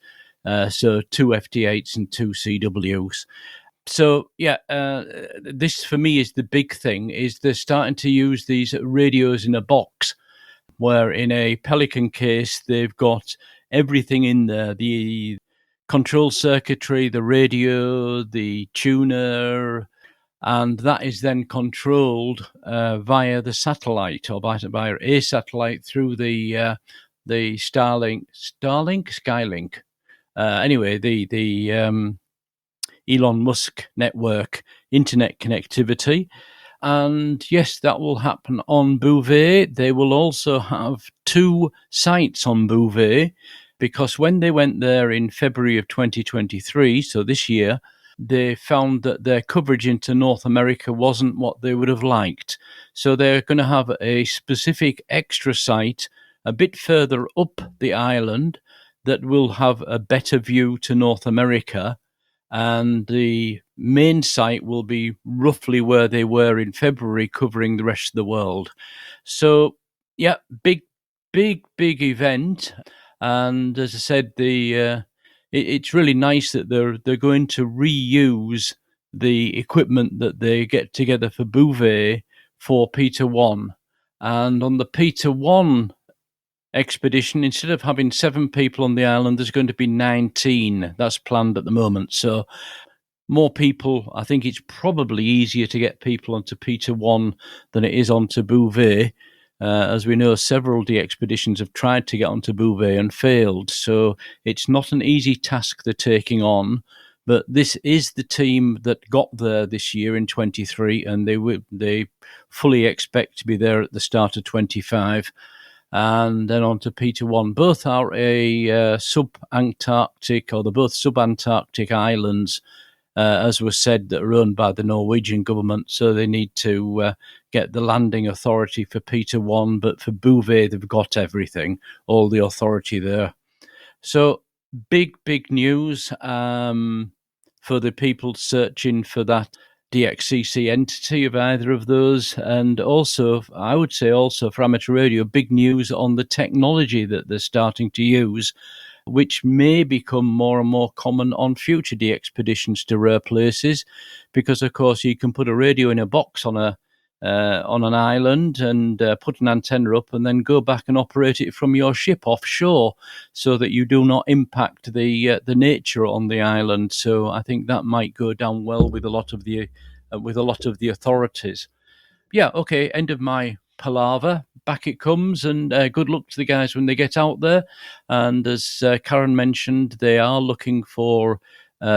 So 2 FT8s and 2 CWs. So, yeah, this for me is the big thing, is they're starting to use these radios in a box, where in a Pelican case, they've got everything in there, the control circuitry, the radio, the tuner, and that is then controlled via the satellite or via a satellite through the Skylink. Anyway, the Elon Musk network internet connectivity. And yes, that will happen on Bouvet. They will also have 2 sites on Bouvet, because when they went there in February of 2023, so this year, they found that their coverage into North America wasn't what they would have liked. So they're going to have a specific extra site a bit further up the island that will have a better view to North America, and the main site will be roughly where they were in February, covering the rest of the world. So, yeah, big event. And as I said, it's really nice that they're going to reuse the equipment that they get together for Bouvet for Peter 1. And on the Peter 1 expedition, instead of having 7 people on the island, there's going to be 19. That's planned at the moment. So more people. I think it's probably easier to get people onto Peter 1 than it is onto Bouvet. As we know, several DXPeditions have tried to get onto Bouvet and failed. So it's not an easy task they're taking on. But this is the team that got there this year in 23, and they fully expect to be there at the start of 25. And then on to Peter 1. Both are a sub-Antarctic, or they're both sub-Antarctic islands, as was said, that are owned by the Norwegian government. So they need to get the landing authority for Peter 1. But for Bouvet, they've got everything, all the authority there. So big news for the people searching for that DXCC entity of either of those. And also, I would say also for amateur radio, big news on the technology that they're starting to use, which may become more and more common on future DXPeditions to rare places, because of course you can put a radio in a box on an island and put an antenna up and then go back and operate it from your ship offshore, so that you do not impact the nature on the island. So I think that might go down well with a lot of the authorities. Yeah, okay, end of my palaver. Back it comes, and good luck to the guys when they get out there. And as Karen mentioned, they are looking for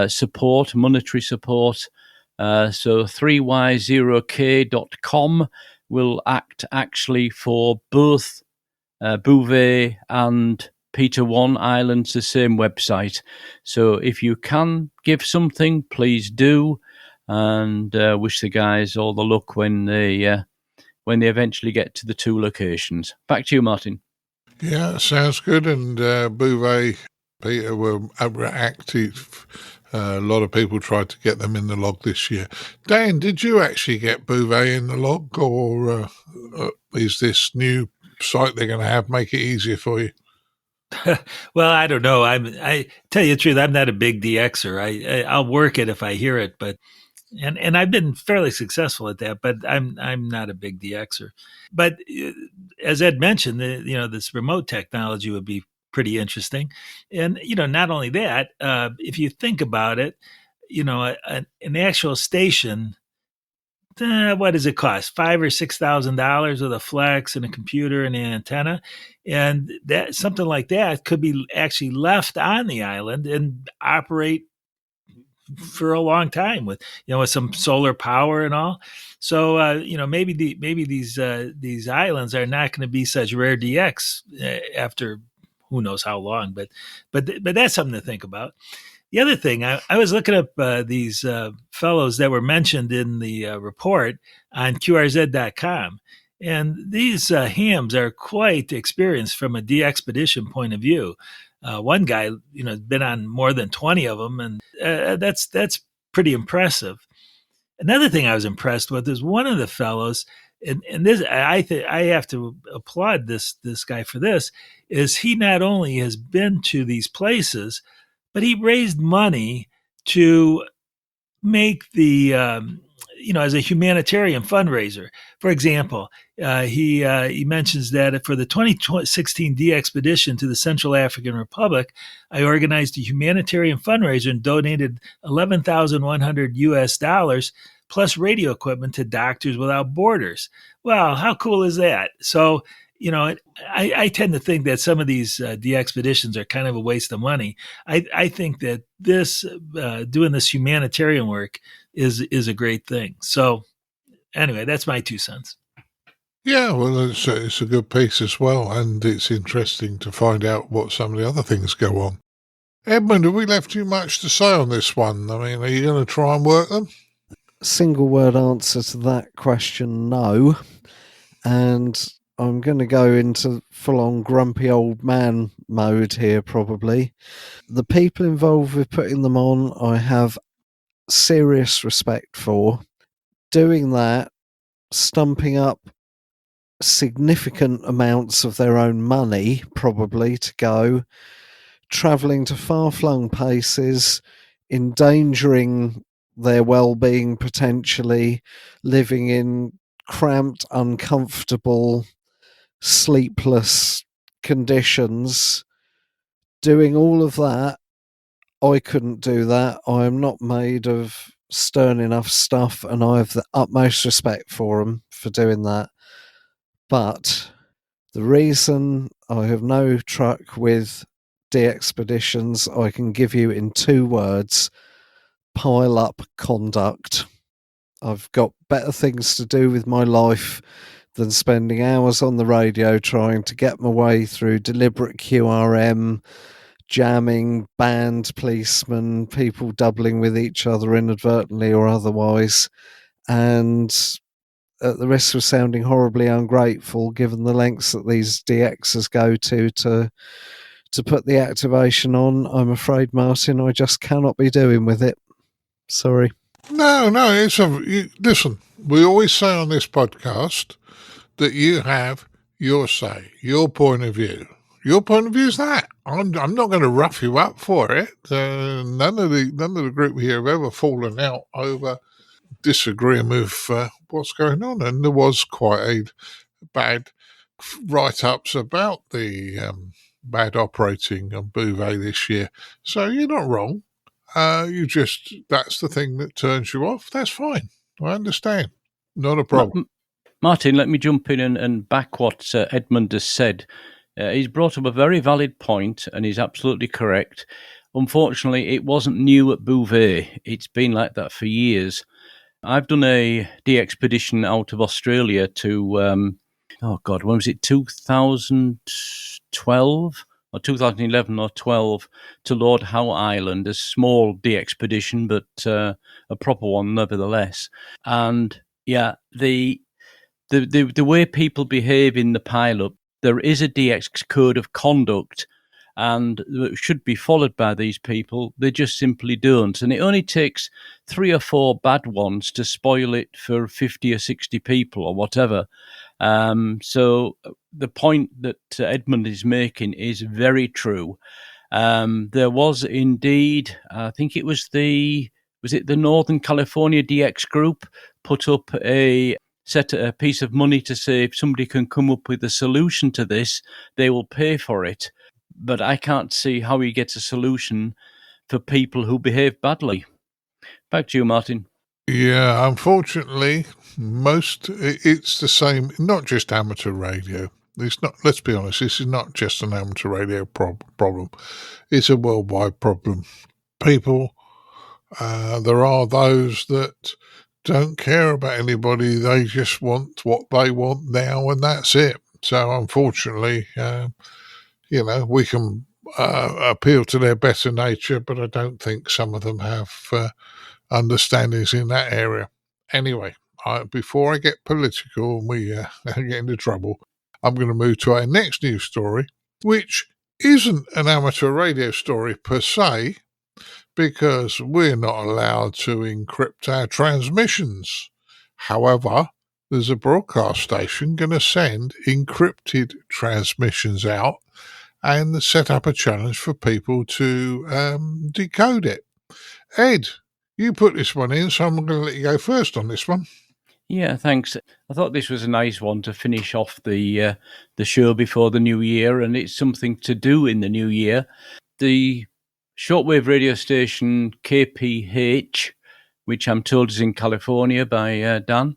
support, monetary support. So 3y0k.com will act actually for both Bouvet and Peter 1 Islands, the same website. So if you can give something, please do, and wish the guys all the luck when they eventually get to the 2 locations. Back to you, Martin. Yeah, sounds good. And Bouvet, Peter, were active. A lot of people tried to get them in the log this year. Dan, did you actually get Bouvet in the log, or is this new site they're going to have make it easier for you? Well, I don't know. I tell you the truth, I'm not a big DXer. I'll work it if I hear it, but and I've been fairly successful at that, but I'm not a big DXer. But as Ed mentioned, this remote technology would be pretty interesting. And not only that, if you think about it, an actual station, what does it cost? $5,000 or $6,000 with a flex and a computer and an antenna, and that something like that could be actually left on the island and operate for a long time with some solar power and all. So maybe these islands are not going to be such rare DX after who knows how long. But that's something to think about. The other thing, I was looking up these fellows that were mentioned in the report on QRZ.com. And these hams are quite experienced from a DXPedition point of view. One guy, has been on more than 20 of them, and that's pretty impressive. Another thing I was impressed with is one of the fellows, and this I have to applaud this guy for this, is he not only has been to these places, but he raised money to make the as a humanitarian fundraiser. For example, he mentions that for the 2016 DXPedition to the Central African Republic, I organized a humanitarian fundraiser and donated $11,100 plus radio equipment to Doctors Without Borders. Well, how cool is that? So, I tend to think that some of these DXPeditions are kind of a waste of money. I think that this doing this humanitarian work is a great thing. So anyway, that's my 2 cents. Yeah, well, it's a good piece as well, and it's interesting to find out what some of the other things go on. Edmund, have we left you much to say on this one? I mean, are you going to try and work them? Single word answer to that question, no. And I'm going to go into full-on grumpy old man mode here, probably. The people involved with putting them on, I have serious respect for. Doing that, stumping up significant amounts of their own money, probably, to go, travelling to far-flung places, endangering their well-being potentially, living in cramped, uncomfortable, sleepless conditions, doing all of that. I couldn't do that. I am not made of stern enough stuff, and I have the utmost respect for them for doing that. But the reason I have no truck with DXPeditions, I can give you in 2 words: pile up conduct. I've got better things to do with my life than spending hours on the radio trying to get my way through deliberate QRM, jamming, banned policemen, people doubling with each other inadvertently or otherwise, and at the risk of sounding horribly ungrateful, given the lengths that these DXs go to put the activation on, I'm afraid, Martin, I just cannot be doing with it. Sorry. No, listen, we always say on this podcast that you have your say, your point of view. Your point of view is that. I'm not going to rough you up for it. None of the group here have ever fallen out over disagreeing with what's going on, and there was quite a bad write-ups about the bad operating on Bouvet this year. So you're not wrong. That's the thing that turns you off. That's fine. I understand. Not a problem. Martin, let me jump in and back what Edmund has said. He's brought up a very valid point, and he's absolutely correct. Unfortunately, it wasn't new at Bouvet. It's been like that for years. I've done a DXPedition out of Australia to, when was it, 2012? Or 2011 or 12, to Lord Howe Island, a small DXPedition, but a proper one nevertheless. And yeah, the way people behave in the pile-up, there is a DX code of conduct, and it should be followed by these people. They just simply don't. And it only takes 3 or 4 bad ones to spoil it for 50 or 60 people or whatever. So the point that Edmund is making is very true. There was indeed, I think it was the Northern California DX group put up a piece of money to say if somebody can come up with a solution to this, they will pay for it. But I can't see how he gets a solution for people who behave badly. Back to you, Martin. Yeah, unfortunately, it's the same. Not just amateur radio. It's not. Let's be honest. This is not just an amateur radio problem. It's a worldwide problem. People, there are those that don't care about anybody. They just want what they want now, and that's it. So, unfortunately, we can appeal to their better nature, but I don't think some of them have understandings in that area. Anyway, before I get political and we get into trouble, I'm going to move to our next news story, which isn't an amateur radio story per se, because we're not allowed to encrypt our transmissions. However, there's a broadcast station going to send encrypted transmissions out and set up a challenge for people to decode it. Ed, you put this one in, so I'm going to let you go first on this one. Yeah, thanks. I thought this was a nice one to finish off the show before the new year, and it's something to do in the new year. The shortwave radio station KPH, which I'm told is in California by Dan,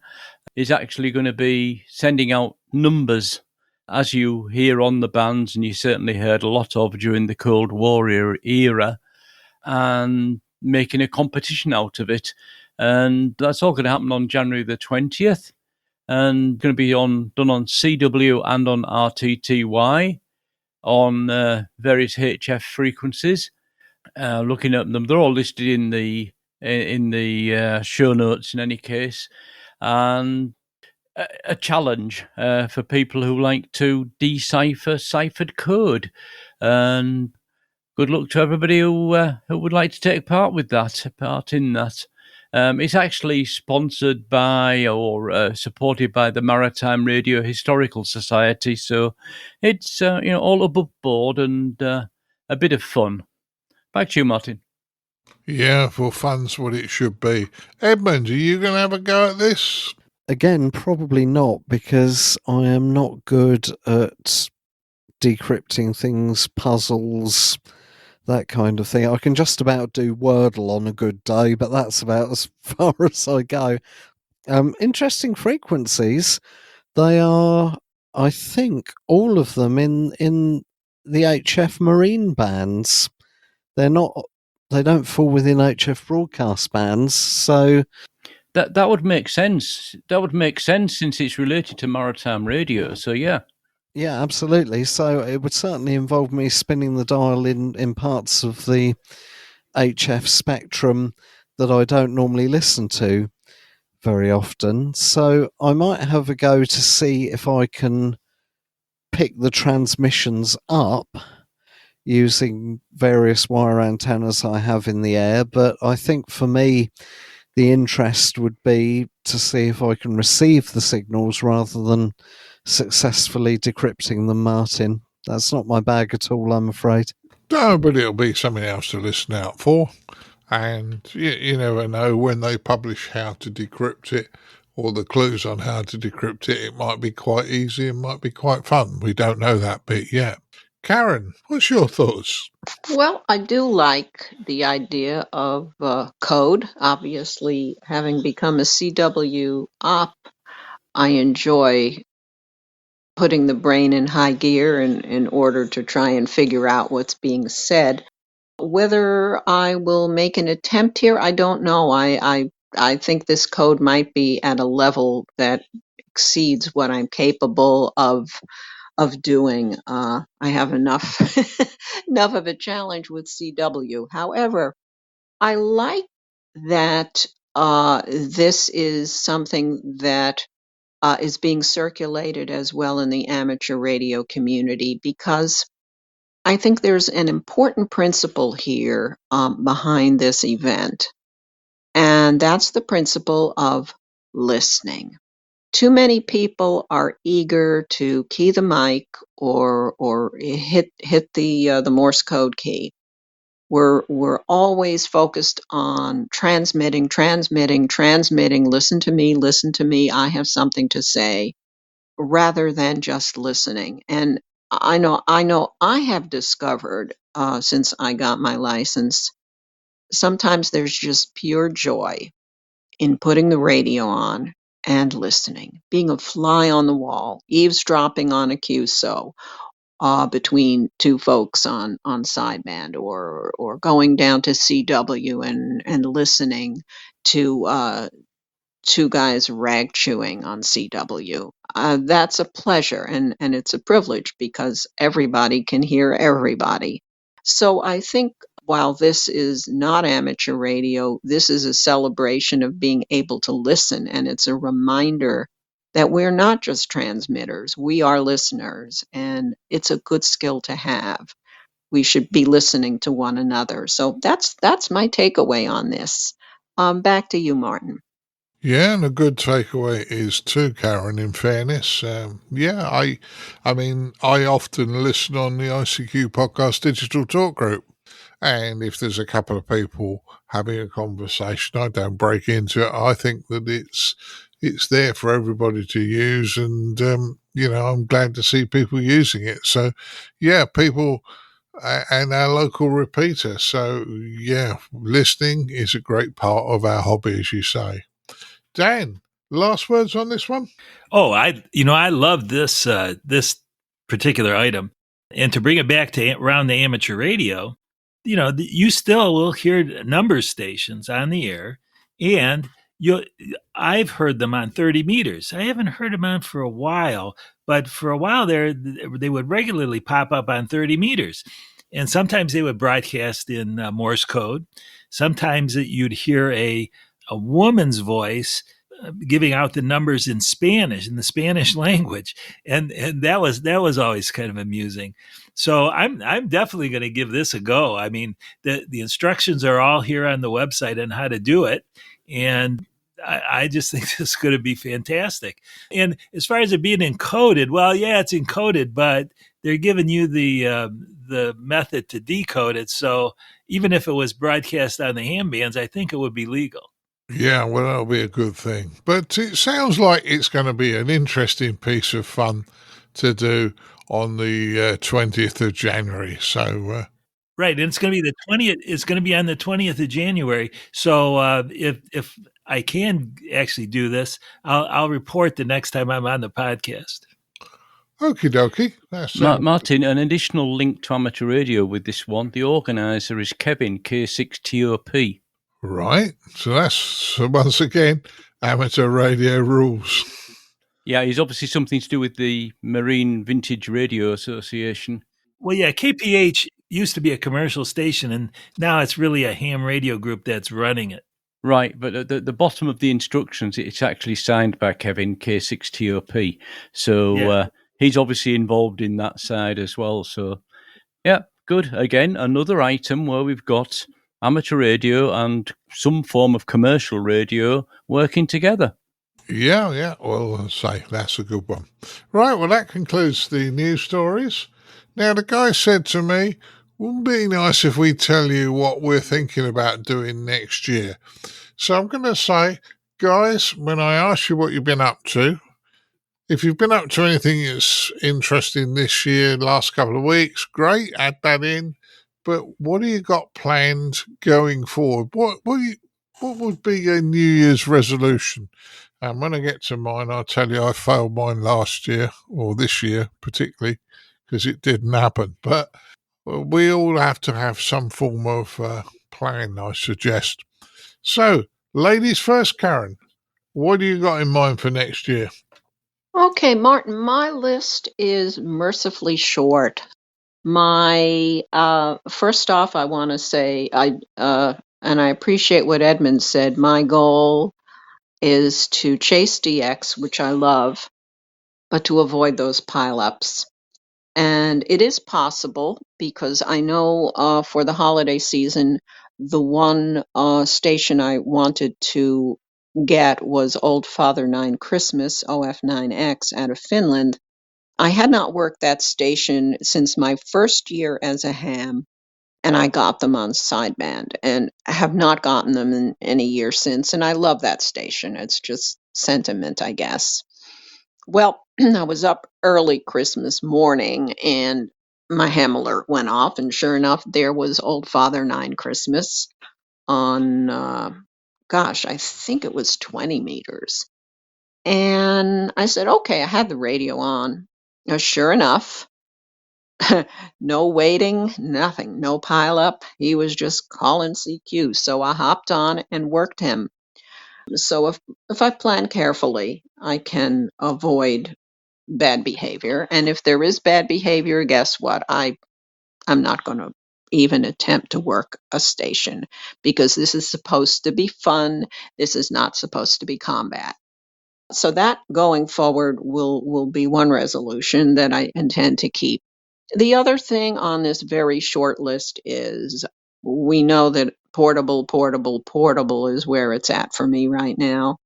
is actually going to be sending out numbers, as you hear on the bands, and you certainly heard a lot of during the Cold War era, and making a competition out of it. And that's all going to happen on January the 20th, and going to be done on CW and on RTTY on various HF frequencies. Looking at them, they're all listed in the show notes in any case. And a challenge for people who like to decipher ciphered code. And good luck to everybody who would like to take part in that. It's actually sponsored by or supported by the Maritime Radio Historical Society, so it's all above board and a bit of fun. Back to you, Martin. Yeah, for fun's what it should be. Edmund, are you going to have a go at this? Again, probably not, because I am not good at decrypting things, puzzles, that kind of thing. I can just about do Wordle on a good day, but that's about as far as I go. Interesting frequencies. They are, I think, all of them in the HF Marine bands. They don't fall within HF broadcast bands, so that would make sense. That would make sense since it's related to maritime radio. So yeah. Yeah, absolutely. So it would certainly involve me spinning the dial in parts of the HF spectrum that I don't normally listen to very often. So I might have a go to see if I can pick the transmissions up using various wire antennas I have in the air. But I think for me, the interest would be to see if I can receive the signals rather than successfully decrypting them, Martin. That's not my bag at all, I'm afraid. No, but it'll be something else to listen out for. And you never know when they publish how to decrypt it or the clues on how to decrypt it. It might be quite easy and might be quite fun. We don't know that bit yet. Caryn, what's your thoughts? Well, I do like the idea of code. Obviously, having become a CW op, I enjoy putting the brain in high gear in order to try and figure out what's being said. Whether I will make an attempt here, I don't know. I think this code might be at a level that exceeds what I'm capable of doing. I have enough enough of a challenge with CW. However, I like that this is something that is being circulated as well in the amateur radio community, because I think there's an important principle here behind this event, and that's the principle of listening. Too many people are eager to key the mic or hit the Morse code key. We're always focused on transmitting. Listen to me. I have something to say, rather than just listening. And I know I have discovered since I got my license, sometimes there's just pure joy in putting the radio on and listening, being a fly on the wall, eavesdropping on a QSO between two folks on sideband, or going down to CW and listening to two guys rag chewing on CW. That's a pleasure, and it's a privilege because everybody can hear everybody. So I think while this is not amateur radio, this is a celebration of being able to listen, and it's a reminder that we're not just transmitters, we are listeners, and it's a good skill to have. We should be listening to one another. So that's my takeaway on this. Back to you, Martin. Yeah, and a good takeaway is too, Caryn, in fairness. I mean, I often listen on the ICQ podcast digital talk group. And if there's a couple of people having a conversation, I don't break into it. I think that it's there for everybody to use, and I'm glad to see people using it. So, yeah, people and our local repeater. So, yeah, listening is a great part of our hobby, as you say. Dan, last words on this one? Oh, I love this this particular item, and to bring it back to around the amateur radio, you still will hear number stations on the air, and I've heard them on 30 meters. I haven't heard them on for a while, but for a while there, they would regularly pop up on 30 meters. And sometimes they would broadcast in Morse code. Sometimes you'd hear a woman's voice giving out the numbers in Spanish, in the Spanish language, and that was always kind of amusing. So I'm definitely going to give this a go. I mean, the instructions are all here on the website on how to do it, and I just think this is going to be fantastic. And as far as it being encoded, well, yeah, it's encoded, but they're giving you the method to decode it. So even if it was broadcast on the ham bands, I think it would be legal. Yeah, well, that'll be a good thing. But it sounds like it's going to be an interesting piece of fun to do on the 20th of January. So, right, and it's going to be the 20th. It's going to be on the 20th of January. So if I can actually do this, I'll report the next time I'm on the podcast. okie dokie. Martin, an additional link to amateur radio with this one. The organizer is Kevin K6TOP. Right. So that's, once again, amateur radio rules. Yeah, he's obviously something to do with the Marine Vintage Radio Association. Well, yeah, KPH used to be a commercial station, and now it's really a ham radio group that's running it. Right, but at the bottom of the instructions, it's actually signed by Kevin K6TOP. So he's obviously involved in that side as well. So, yeah, good. Again, another item where we've got amateur radio and some form of commercial radio working together. Yeah. Well, say that's a good one. Right. Well, that concludes the news stories. Now, the guy said to me, wouldn't it be nice if we tell you what we're thinking about doing next year? So I'm going to say, guys, when I ask you what you've been up to, if you've been up to anything that's interesting this year, last couple of weeks, great, add that in. But what do you got planned going forward? What would be a New Year's resolution? And when I get to mine, I'll tell you I failed mine last year, or this year particularly, because it didn't happen. But we all have to have some form of plan, I suggest. So, ladies first, Caryn, what do you got in mind for next year? Okay, Martin, my list is mercifully short. My first off, I want to say and I appreciate what Edmund said. My goal is to chase DX, which I love, but to avoid those pileups. And it is possible because I know for the holiday season, the one station I wanted to get was Old Father 9 Christmas, OF9X, out of Finland. I had not worked that station since my first year as a ham, and I got them on sideband and have not gotten them in any year since. And I love that station. It's just sentiment, I guess. Well, I was up early Christmas morning and my ham alert went off, and sure enough, there was Old Father 9 Christmas on, I think it was 20 meters. And I said, okay, I had the radio on. Sure enough, no waiting, nothing, no pile up. He was just calling CQ. So I hopped on and worked him. So if I plan carefully, I can avoid bad behavior. And if there is bad behavior, guess what? I'm not going to even attempt to work a station because this is supposed to be fun. This is not supposed to be combat. So that going forward will be one resolution that I intend to keep. The other thing on this very short list is we know that portable is where it's at for me right now.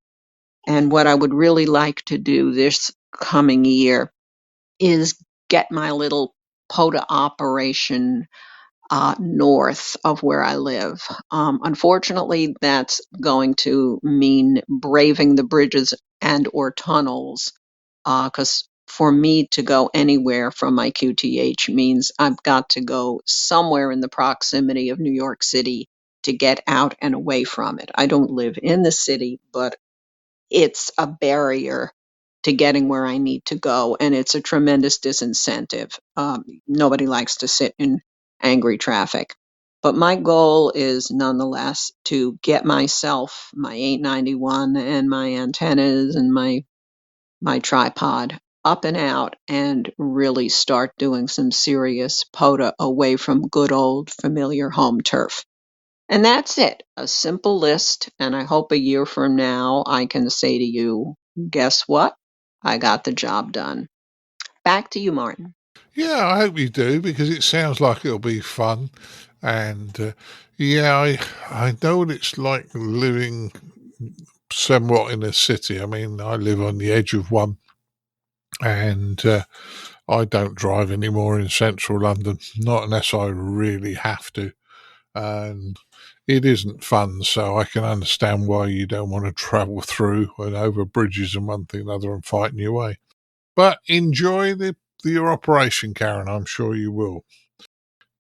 And what I would really like to do this coming year is get my little POTA operation north of where I live. Unfortunately, that's going to mean braving the bridges and or tunnels, because for me to go anywhere from my QTH means I've got to go somewhere in the proximity of New York City to get out and away from it. I don't live in the city, but it's a barrier to getting where I need to go, and it's a tremendous disincentive. Nobody likes to sit in angry traffic. But my goal is nonetheless to get myself, my 891 and my antennas and my tripod up and out and really start doing some serious POTA away from good old familiar home turf. And that's it, a simple list. And I hope a year from now I can say to you, guess what? I got the job done. Back to you, Martin. Yeah, I hope you do, because it sounds like it'll be fun. And I know what it's like living somewhat in a city. I mean, I live on the edge of one, and I don't drive anymore in central London, not unless I really have to. And it isn't fun, so I can understand why you don't want to travel through and over bridges and one thing and another and fighting your way. But enjoy your operation, Caryn. I'm sure you will.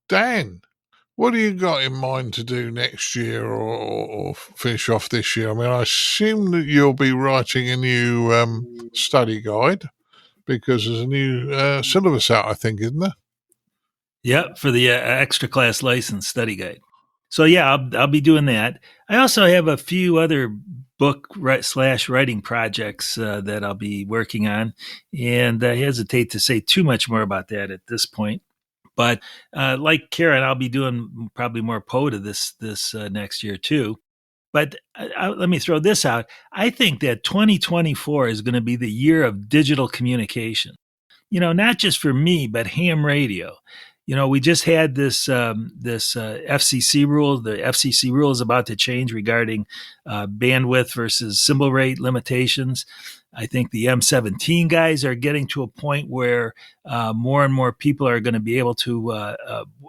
Dan, what do you got in mind to do next year, or finish off this year? I mean, I assume that you'll be writing a new study guide, because there's a new syllabus out, I think, isn't there? Yep, for the extra class license study guide. So yeah, I'll be doing that. I also have a few other book / writing projects that I'll be working on, and I hesitate to say too much more about that at this point. But like Caryn, I'll be doing probably more POTA this next year too. But let me throw this out. I think that 2024 is going to be the year of digital communication. Not just for me, but ham radio. We just had this FCC rule. The FCC rule is about to change regarding bandwidth versus symbol rate limitations. I think the M17 guys are getting to a point where more and more people are going to be able to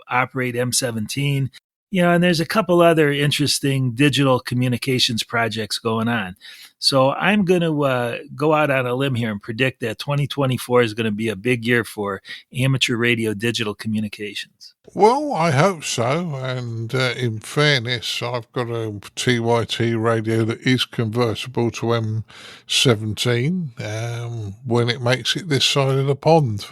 operate M17. And there's a couple other interesting digital communications projects going on. So I'm going to go out on a limb here and predict that 2024 is going to be a big year for amateur radio digital communications. Well, I hope so. And in fairness, I've got a TYT radio that is convertible to M17 when it makes it this side of the pond.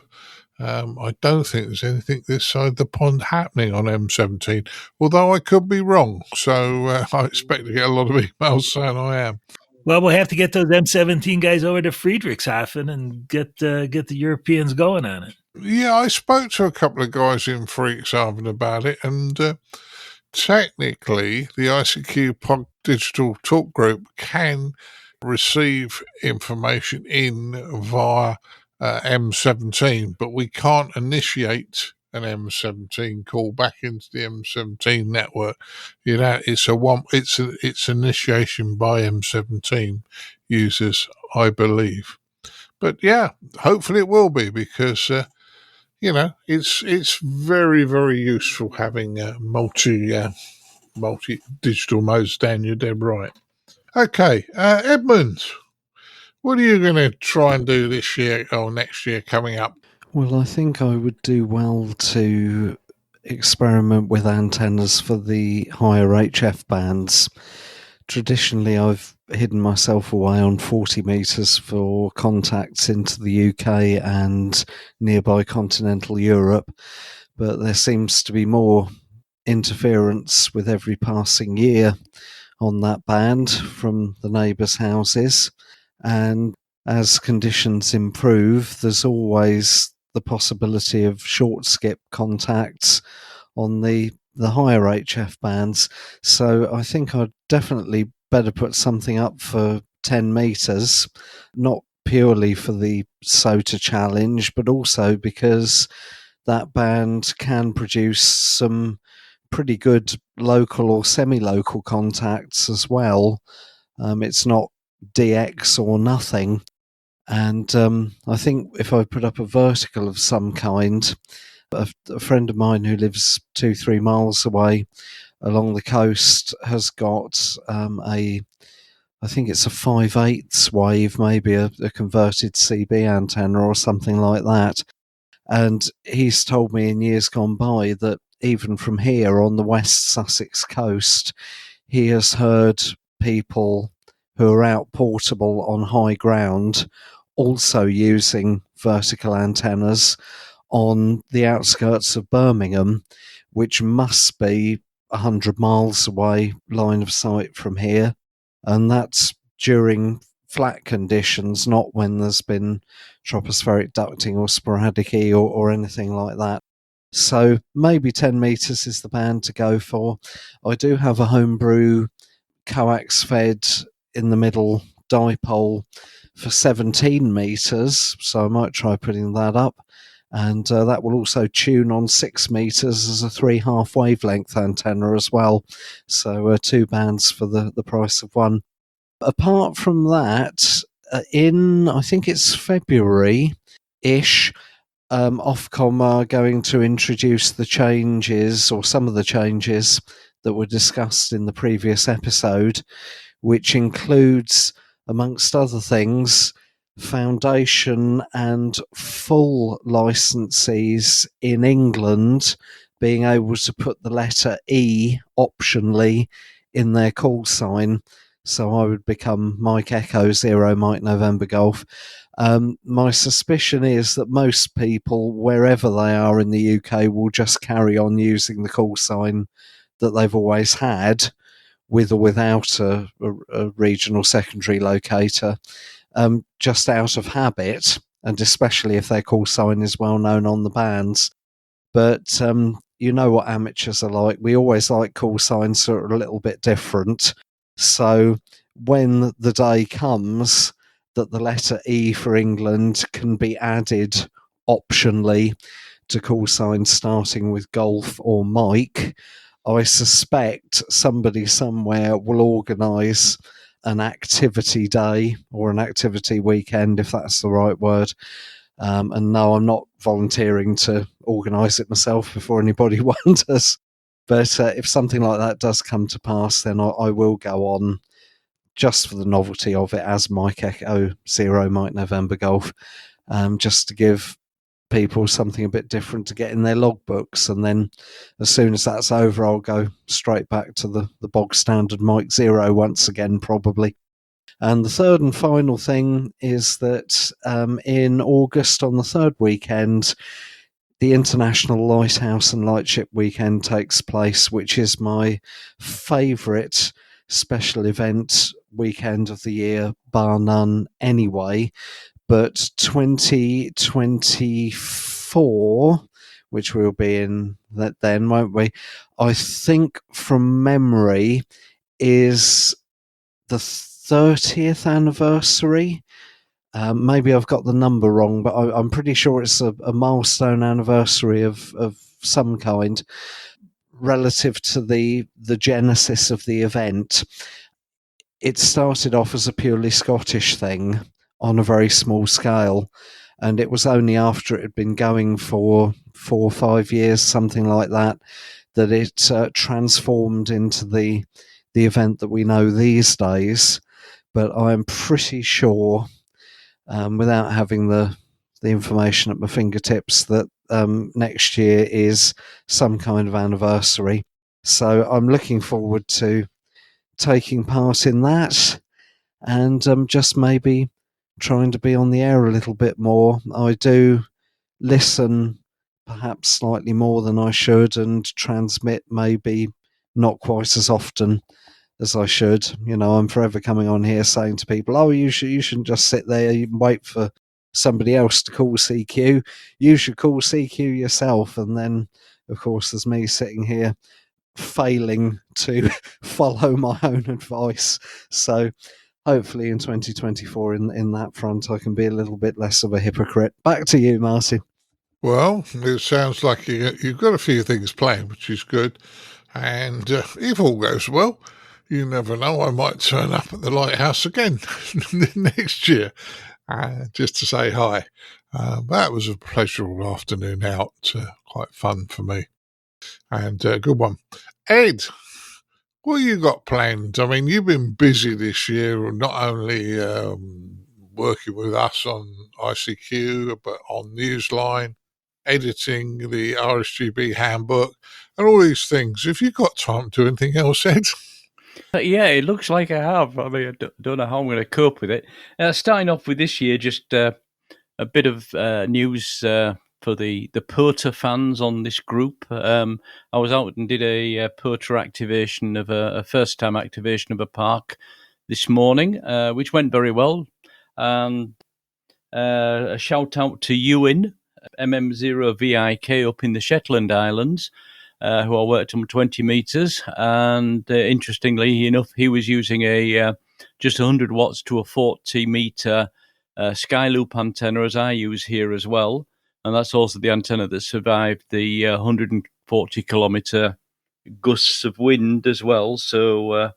I don't think there's anything this side of the pond happening on M17, although I could be wrong. So I expect to get a lot of emails saying I am. Well, we'll have to get those M17 guys over to Friedrichshafen and get the Europeans going on it. Yeah, I spoke to a couple of guys in Friedrichshafen about it, and technically the ICQ digital talk group can receive information in via M17, but we can't initiate an M17 call back into the M17 network. It's initiation by M17 users, I believe. But yeah, hopefully it will be, because it's very, very useful having multi digital modes. Dan, you're dead right. Okay, Edmund, what are you going to try and do this year or next year coming up? Well, I think I would do well to experiment with antennas for the higher HF bands. Traditionally, I've hidden myself away on 40 metres for contacts into the UK and nearby continental Europe, but there seems to be more interference with every passing year on that band from the neighbours' houses. And as conditions improve, there's always the possibility of short skip contacts on the higher HF bands. So I think I'd definitely better put something up for 10 metres, not purely for the SOTA challenge, but also because that band can produce some pretty good local or semi-local contacts as well. It's not DX or nothing. And I think if I put up a vertical of some kind, a friend of mine who lives 2-3 miles away along the coast has got I think it's a 5/8 wave, maybe a converted CB antenna or something like that. And he's told me in years gone by that even from here on the West Sussex coast, he has heard people who are out portable on high ground also using vertical antennas on the outskirts of Birmingham, which must be 100 miles away, line of sight from here. And that's during flat conditions, not when there's been tropospheric ducting or sporadic E or anything like that. So maybe 10 metres is the band to go for. I do have a homebrew coax fed in the middle dipole for 17 metres, so I might try putting that up. And that will also tune on 6 metres as a 3.5 wavelength antenna as well. So 2 bands for the price of one. Apart from that, I think it's February-ish, Ofcom are going to introduce the changes, or some of the changes that were discussed in the previous episode, which includes, amongst other things, foundation and full licensees in England being able to put the letter E optionally in their call sign. So I would become Mike Echo 0 Mike November Golf. My suspicion is that most people, wherever they are in the UK, will just carry on using the call sign that they've always had, with or without a regional secondary locator, just out of habit, and especially if their call sign is well known on the bands. But you know what amateurs are like. We always like call signs that are a little bit different. So when the day comes that the letter E for England can be added optionally to call signs starting with Golf or Mike, I suspect somebody somewhere will organise an activity day or an activity weekend, if that's the right word. And no, I'm not volunteering to organise it myself before anybody wonders. But if something like that does come to pass, then I will go on, just for the novelty of it, as Mike Echo 0 Mike November Golf, just to give people something a bit different to get in their logbooks. And then as soon as that's over, I'll go straight back to the bog standard Mike 0 once again, probably. And the third and final thing is that in August, on the third weekend, the International Lighthouse and Lightship Weekend takes place, which is my favourite special event weekend of the year, bar none anyway. But 2024, which we'll be in that then, won't we? I think from memory is the 30th anniversary. Maybe I've got the number wrong, but I'm pretty sure it's a milestone anniversary of some kind relative to the genesis of the event. It started off as a purely Scottish thing on a very small scale, and it was only after it had been going for 4 or 5 years, something like that, that it transformed into the event that we know these days. But I'm pretty sure, without having the information at my fingertips, that next year is some kind of anniversary. So I'm looking forward to taking part in that, and just maybe trying to be on the air a little bit more. I do listen perhaps slightly more than I should, and transmit maybe not quite as often as I should. You know, I'm forever coming on here saying to people, oh, you shouldn't just sit there and wait for somebody else to call CQ. You should call CQ yourself. And then, of course, there's me sitting here failing to follow my own advice. So hopefully in 2024, in that front, I can be a little bit less of a hypocrite. Back to you, Martin. Well, it sounds like you've got a few things planned, which is good. And if all goes well, you never know, I might turn up at the lighthouse again next year, just to say hi. That was a pleasurable afternoon out, quite fun for me, and good one. Ed, what you got planned? I mean, you've been busy this year, not only working with us on ICQ, but on Newsline, editing the RSGB handbook, and all these things. Have you got time to do anything else, Ed? Yeah, it looks like I have. I mean, I don't know how I'm going to cope with it. Starting off with this year, just a bit of news for the POTA fans on this group. I was out and did a POTA activation of a first-time activation of a park this morning, which went very well. And a shout out to Ewan MM0VIK up in the Shetland Islands, who I worked on 20 meters. And interestingly enough, he was using a just 100 watts to a 40 meter Skyloop antenna, as I use here as well. And that's also the antenna that survived the 140 kilometer gusts of wind as well. So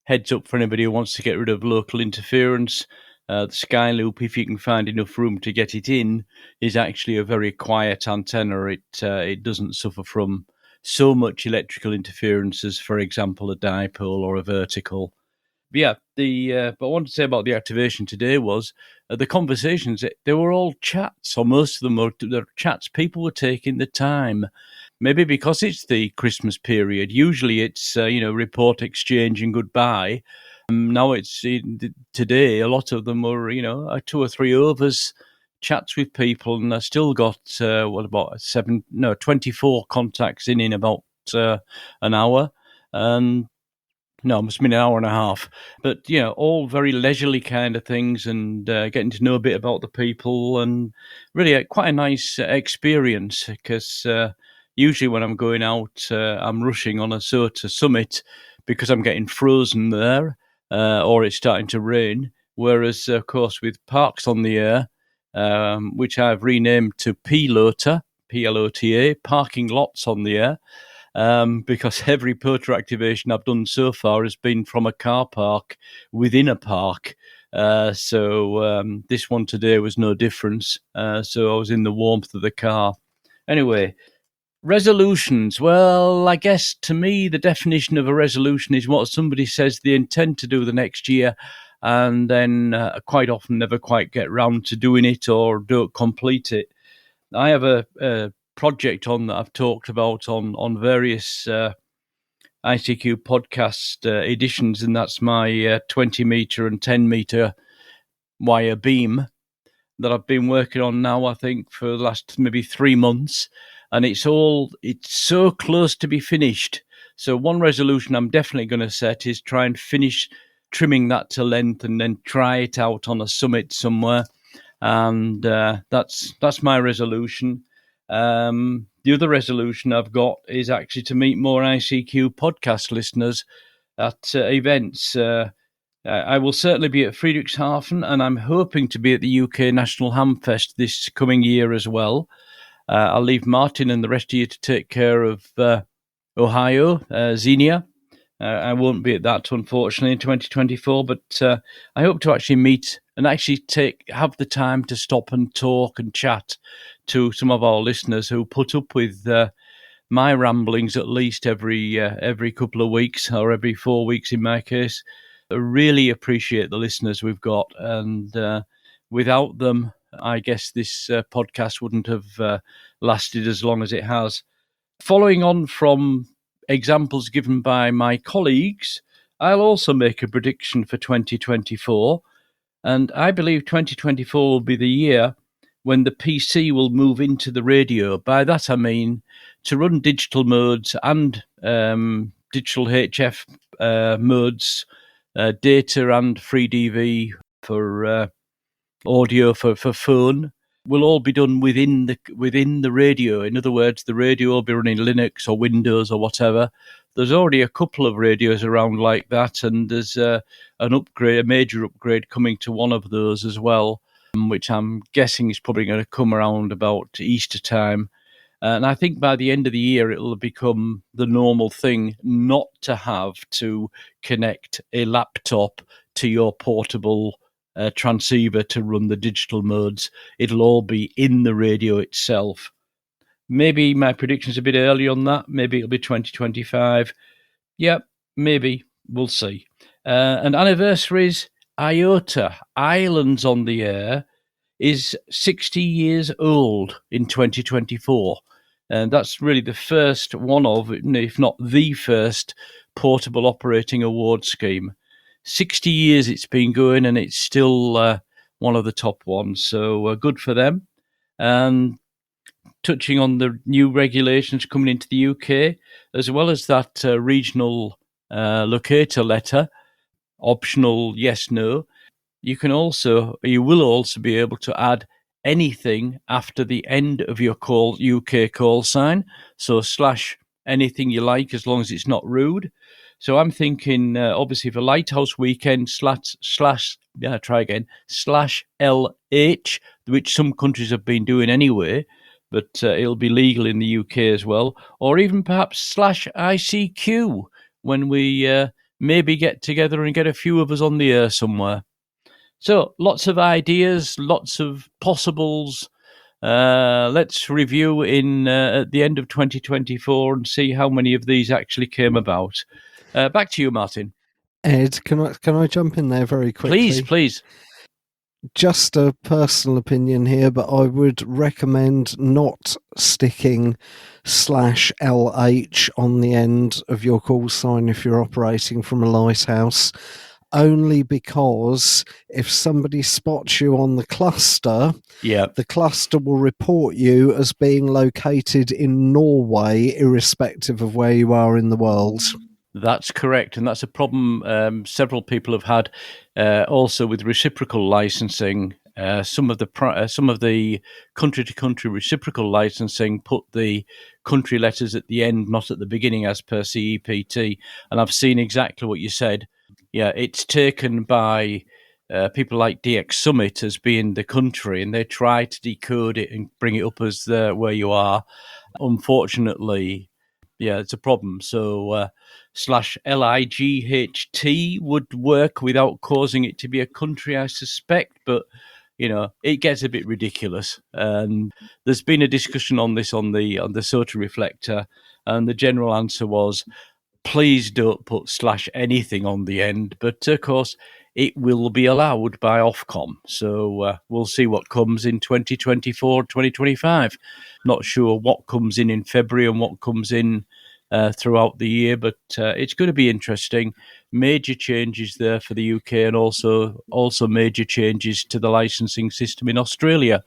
heads up for anybody who wants to get rid of local interference. The Skyloop, if you can find enough room to get it in, is actually a very quiet antenna. It doesn't suffer from so much electrical interference as, for example, a dipole or a vertical. But yeah, but I wanted to say about the activation today was the conversations. They were all chats, or most of them were chats. People were taking the time. Maybe because it's the Christmas period. Usually it's, report exchange and goodbye. Now it's today, a lot of them were, 2 or 3 overs, chats with people, and I still got, 24 contacts in about an hour. And no, it must have been an hour and a half. But, all very leisurely kind of things, and getting to know a bit about the people, and really quite a nice experience, because usually when I'm going out, I'm rushing on a SOTA summit because I'm getting frozen there, or it's starting to rain. Whereas, of course, with Parks on the Air, which I've renamed to PLOTA, PLOTA, Parking Lots on the Air, because every POTA activation I've done so far has been from a car park within a park. So this one today was no difference. So I was in the warmth of the car. Anyway, resolutions. Well, I guess to me, the definition of a resolution is what somebody says they intend to do the next year, and then quite often never quite get round to doing it or don't complete it. I have a project on that I've talked about on various ICQ podcast editions, and that's my 20 meter and 10 meter wire beam that I've been working on now, I think, for the last maybe 3 months. And it's so close to be finished. So one resolution I'm definitely going to set is try and finish trimming that to length and then try it out on a summit somewhere. And that's my resolution. The other resolution I've got is actually to meet more ICQ podcast listeners at events. I will certainly be at Friedrichshafen, and I'm hoping to be at the UK National Hamfest this coming year as well. I'll leave Martin and the rest of you to take care of Ohio, Xenia. I won't be at that, unfortunately, in 2024, but I hope to actually meet and actually have the time to stop and talk and chat to some of our listeners who put up with my ramblings at least every couple of weeks, or every 4 weeks in my case. I really appreciate the listeners we've got, and without them, I guess this podcast wouldn't have lasted as long as it has. Following on from examples given by my colleagues, I'll also make a prediction for 2024, and I believe 2024 will be the year when the PC will move into the radio. By that I mean to run digital modes and digital HF modes, data and FreeDV for audio for phone, will all be done within the radio. In other words, the radio will be running Linux or Windows or whatever. There's already a couple of radios around like that, and there's a major upgrade coming to one of those as well, which I'm guessing is probably going to come around about Easter time. And I think by the end of the year, it'll become the normal thing not to have to connect a laptop to your portable transceiver to run the digital modes. It'll all be in the radio itself. Maybe my prediction's a bit early on that. Maybe it'll be 2025. Yep, maybe. We'll see. And anniversaries, IOTA, Islands on the Air, is 60 years old in 2024. And that's really the first one of, if not the first, portable operating award scheme. 60 years it's been going, and it's still one of the top ones. So good for them. And touching on the new regulations coming into the UK, as well as that regional locator letter, optional yes, no, you will also be able to add anything after the end of your UK call sign. So / anything you like, as long as it's not rude. So I'm thinking, obviously, for Lighthouse Weekend / /LH, which some countries have been doing anyway, but it'll be legal in the UK as well, or even perhaps /ICQ when we maybe get together and get a few of us on the air somewhere. So lots of ideas, lots of possibles. Let's review at the end of 2024 and see how many of these actually came about. Back to you, Martin. Ed, can I jump in there very quickly? Please. Just a personal opinion here, but I would recommend not sticking /LH on the end of your call sign if you're operating from a lighthouse, only because if somebody spots you on the cluster, the cluster will report you as being located in Norway, irrespective of where you are in the world. That's correct, and that's a problem several people have had also with reciprocal licensing. Some of the country-to-country reciprocal licensing put the country letters at the end, not at the beginning, as per CEPT. And I've seen exactly what you said. Yeah, it's taken by people like DX Summit as being the country, and they try to decode it and bring it up as where you are. Unfortunately, yeah, it's a problem. So /LIGHT would work without causing it to be a country, I suspect, but it gets a bit ridiculous. And there's been a discussion on this on the SOTA reflector, and the general answer was, please don't put /anything on the end. But of course, it will be allowed by Ofcom. So we'll see what comes in 2024, 2025. Not sure what comes in February and what comes in throughout the year, but it's going to be interesting. Major changes there for the UK, and also major changes to the licensing system in Australia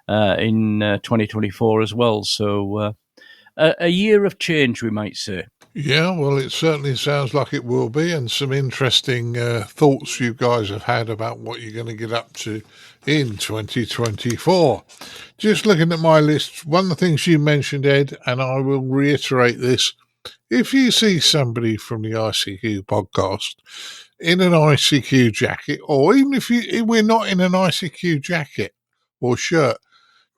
in 2024 as well. So a year of change, we might say. Yeah, well, it certainly sounds like it will be, and some interesting thoughts you guys have had about what you're going to get up to in 2024. Just looking at my list, one of the things you mentioned, Ed, and I will reiterate this, if you see somebody from the ICQ podcast in an ICQ jacket, or even if we're not in an ICQ jacket or shirt,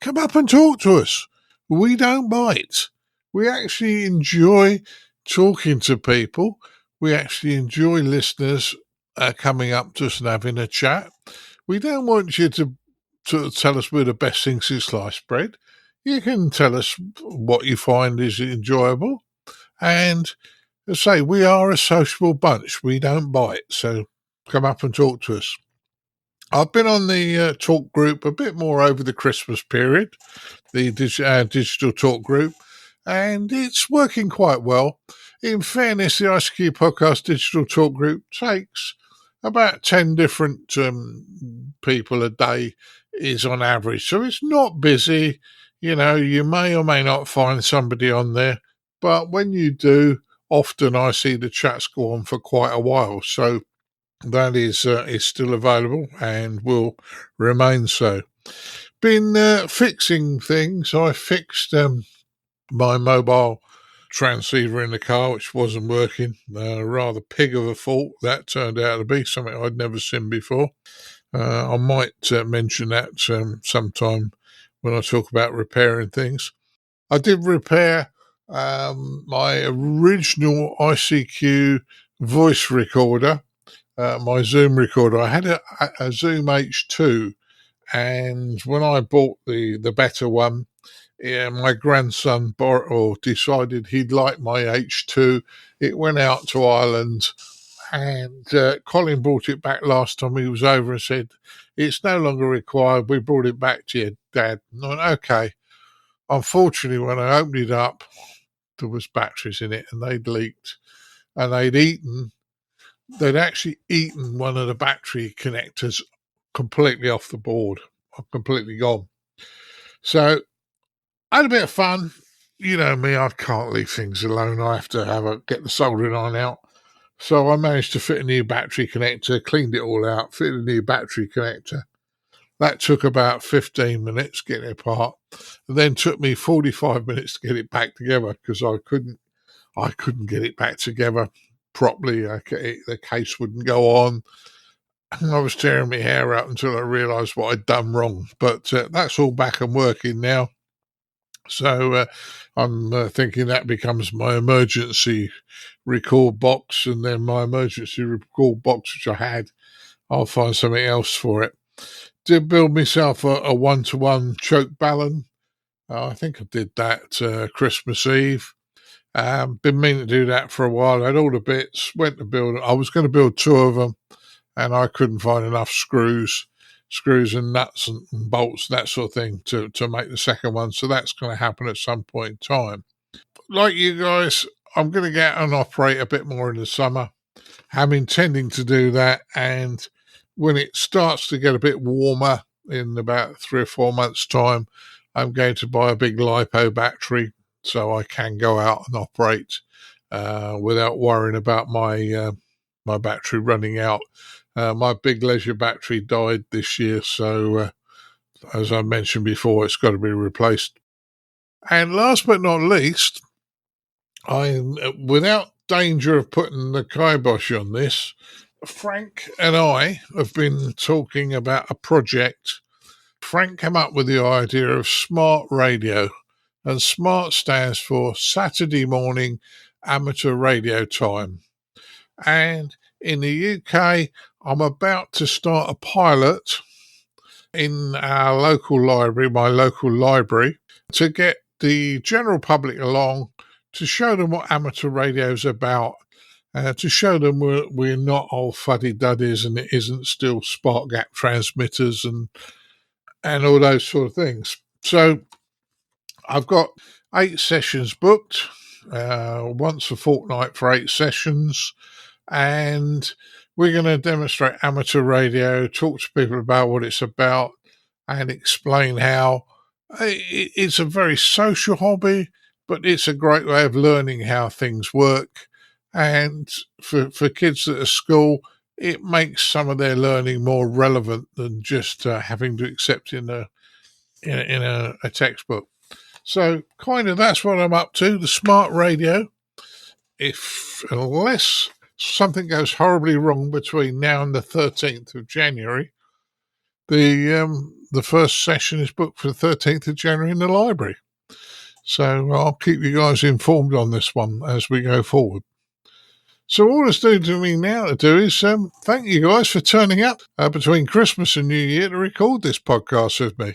come up and talk to us. We don't bite. We actually enjoy talking to people. We actually enjoy listeners coming up to us and having a chat. We don't want you to tell us we're the best thing since sliced bread. You can tell us what you find is enjoyable. And as I say, we are a sociable bunch. We don't bite. So come up and talk to us. I've been on the talk group a bit more over the Christmas period, the digital talk group, and it's working quite well. In fairness, the ICQ podcast digital talk group takes about 10 different people a day is on average. So it's not busy. You may or may not find somebody on there, but when you do, often I see the chats go on for quite a while. So that is still available and will remain so. Been fixing things. I fixed my mobile transceiver in the car, which wasn't working. Rather pig of a fault that turned out to be, something I'd never seen before. I might mention that sometime when I talk about repairing things. I did repair my original ICQ voice recorder, my Zoom recorder. I had a Zoom H2, and when I bought the better one, my grandson decided he'd like my H2. It went out to Ireland, and Colin brought it back last time he was over and said, it's no longer required. We brought it back to your dad. And I went, okay. Unfortunately, when I opened it up, there was batteries in it, and they'd leaked, and they'd actually eaten one of the battery connectors completely off the board, completely gone. So I had a bit of fun. You know me, I can't leave things alone. I have to get the soldering iron out. So I managed to fit a new battery connector, cleaned it all out, fitted a new battery connector, That took about 15 minutes getting it apart, and then took me 45 minutes to get it back together because I couldn't get it back together properly. The case wouldn't go on. I was tearing my hair out until I realised what I'd done wrong. But that's all back and working now. So I'm thinking that becomes my emergency record box, and then my emergency record box, which I had, I'll find something else for it. Did build myself a one-to-one choke ballon. I think I did that Christmas Eve. Been meaning to do that for a while. I had all the bits, went to build it. I was going to build 2 of them, and I couldn't find enough screws and nuts and bolts, that sort of thing, to make the second one. So that's going to happen at some point in time. Like you guys, I'm going to get out and operate a bit more in the summer. I'm intending to do that, and when it starts to get a bit warmer in about 3 or 4 months' time, I'm going to buy a big LiPo battery so I can go out and operate without worrying about my battery running out. My big leisure battery died this year, so as I mentioned before, it's got to be replaced. And last but not least, without danger of putting the kibosh on this, Frank and I have been talking about a project. Frank came up with the idea of smart radio, and SMART stands for Saturday Morning Amateur Radio Time. And in the UK, I'm about to start a pilot in our local library, my local library, to get the general public along, to show them what amateur radio is about, to show them we're not old fuddy-duddies and it isn't still spark gap transmitters and all those sort of things. So I've got 8 sessions booked, once a fortnight for 8 sessions, and we're going to demonstrate amateur radio, talk to people about what it's about, and explain how it's a very social hobby, but it's a great way of learning how things work. And for kids at a school, it makes some of their learning more relevant than just having to accept in a textbook. So kind of that's what I'm up to, the smart radio. Unless something goes horribly wrong between now and the 13th of January, the first session is booked for the 13th of January in the library. So I'll keep you guys informed on this one as we go forward. So all it's doing to me now to do is thank you guys for turning up between Christmas and New Year to record this podcast with me.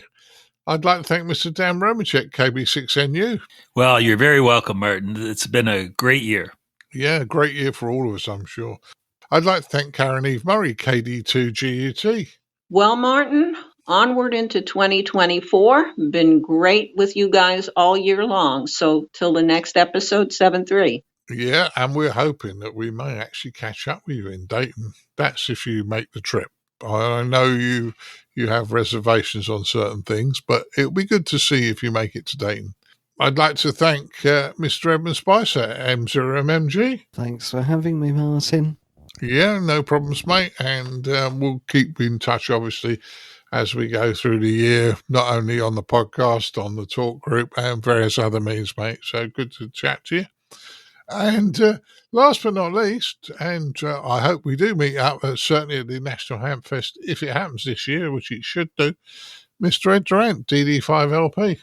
I'd like to thank Mr. Dan Romanchik KB6NU. Well, you're very welcome, Martin. It's been a great year. Yeah, great year for all of us, I'm sure. I'd like to thank Caryn Eve Murray KD2GUT. Well, Martin, onward into 2024. Been great with you guys all year long. So till the next episode, 7-3. Yeah, and we're hoping that we may actually catch up with you in Dayton. That's if you make the trip. I know you have reservations on certain things, but it'll be good to see if you make it to Dayton. I'd like to thank Mr. Edmund Spicer M0MNG. Thanks for having me, Martin. Yeah, no problems, mate. And we'll keep in touch, obviously, as we go through the year, not only on the podcast, on the talk group, and various other means, mate. So good to chat to you. And last but not least, and I hope we do meet up, certainly at the National Ham Fest, if it happens this year, which it should do, Mr. Ed Durrant DD5LP.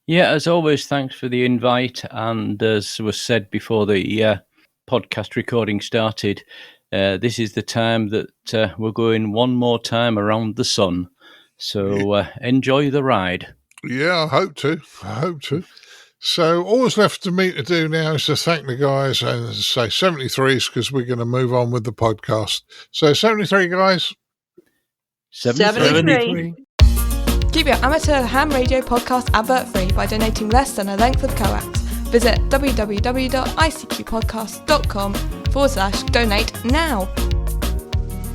Yeah, as always, thanks for the invite. And as was said before the podcast recording started, this is the time that we're going one more time around the sun. So enjoy the ride. Yeah, I hope to. So all that's left for me to do now is to thank the guys and say 73s because we're going to move on with the podcast. So 73 guys. 73. Keep your amateur ham radio podcast advert free by donating less than a length of coax. Visit www.icqpodcast.com/donate now.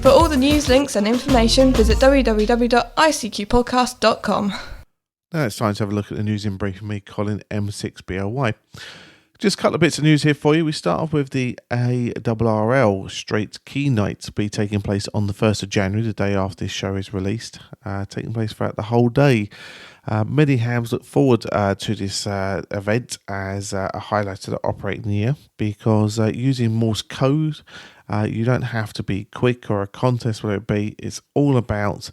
For all the news, links and information, visit www.icqpodcast.com. Now it's time to have a look at the news in brief from me, Colin M6BLY. Just a couple of bits of news here for you. We start off with the ARRL Straight Key Night to be taking place on the 1st of January, the day after this show is released, taking place throughout the whole day. Many hams look forward to this event as a highlight of the operating year because using Morse code, you don't have to be quick or a contest, whether it be. It's all about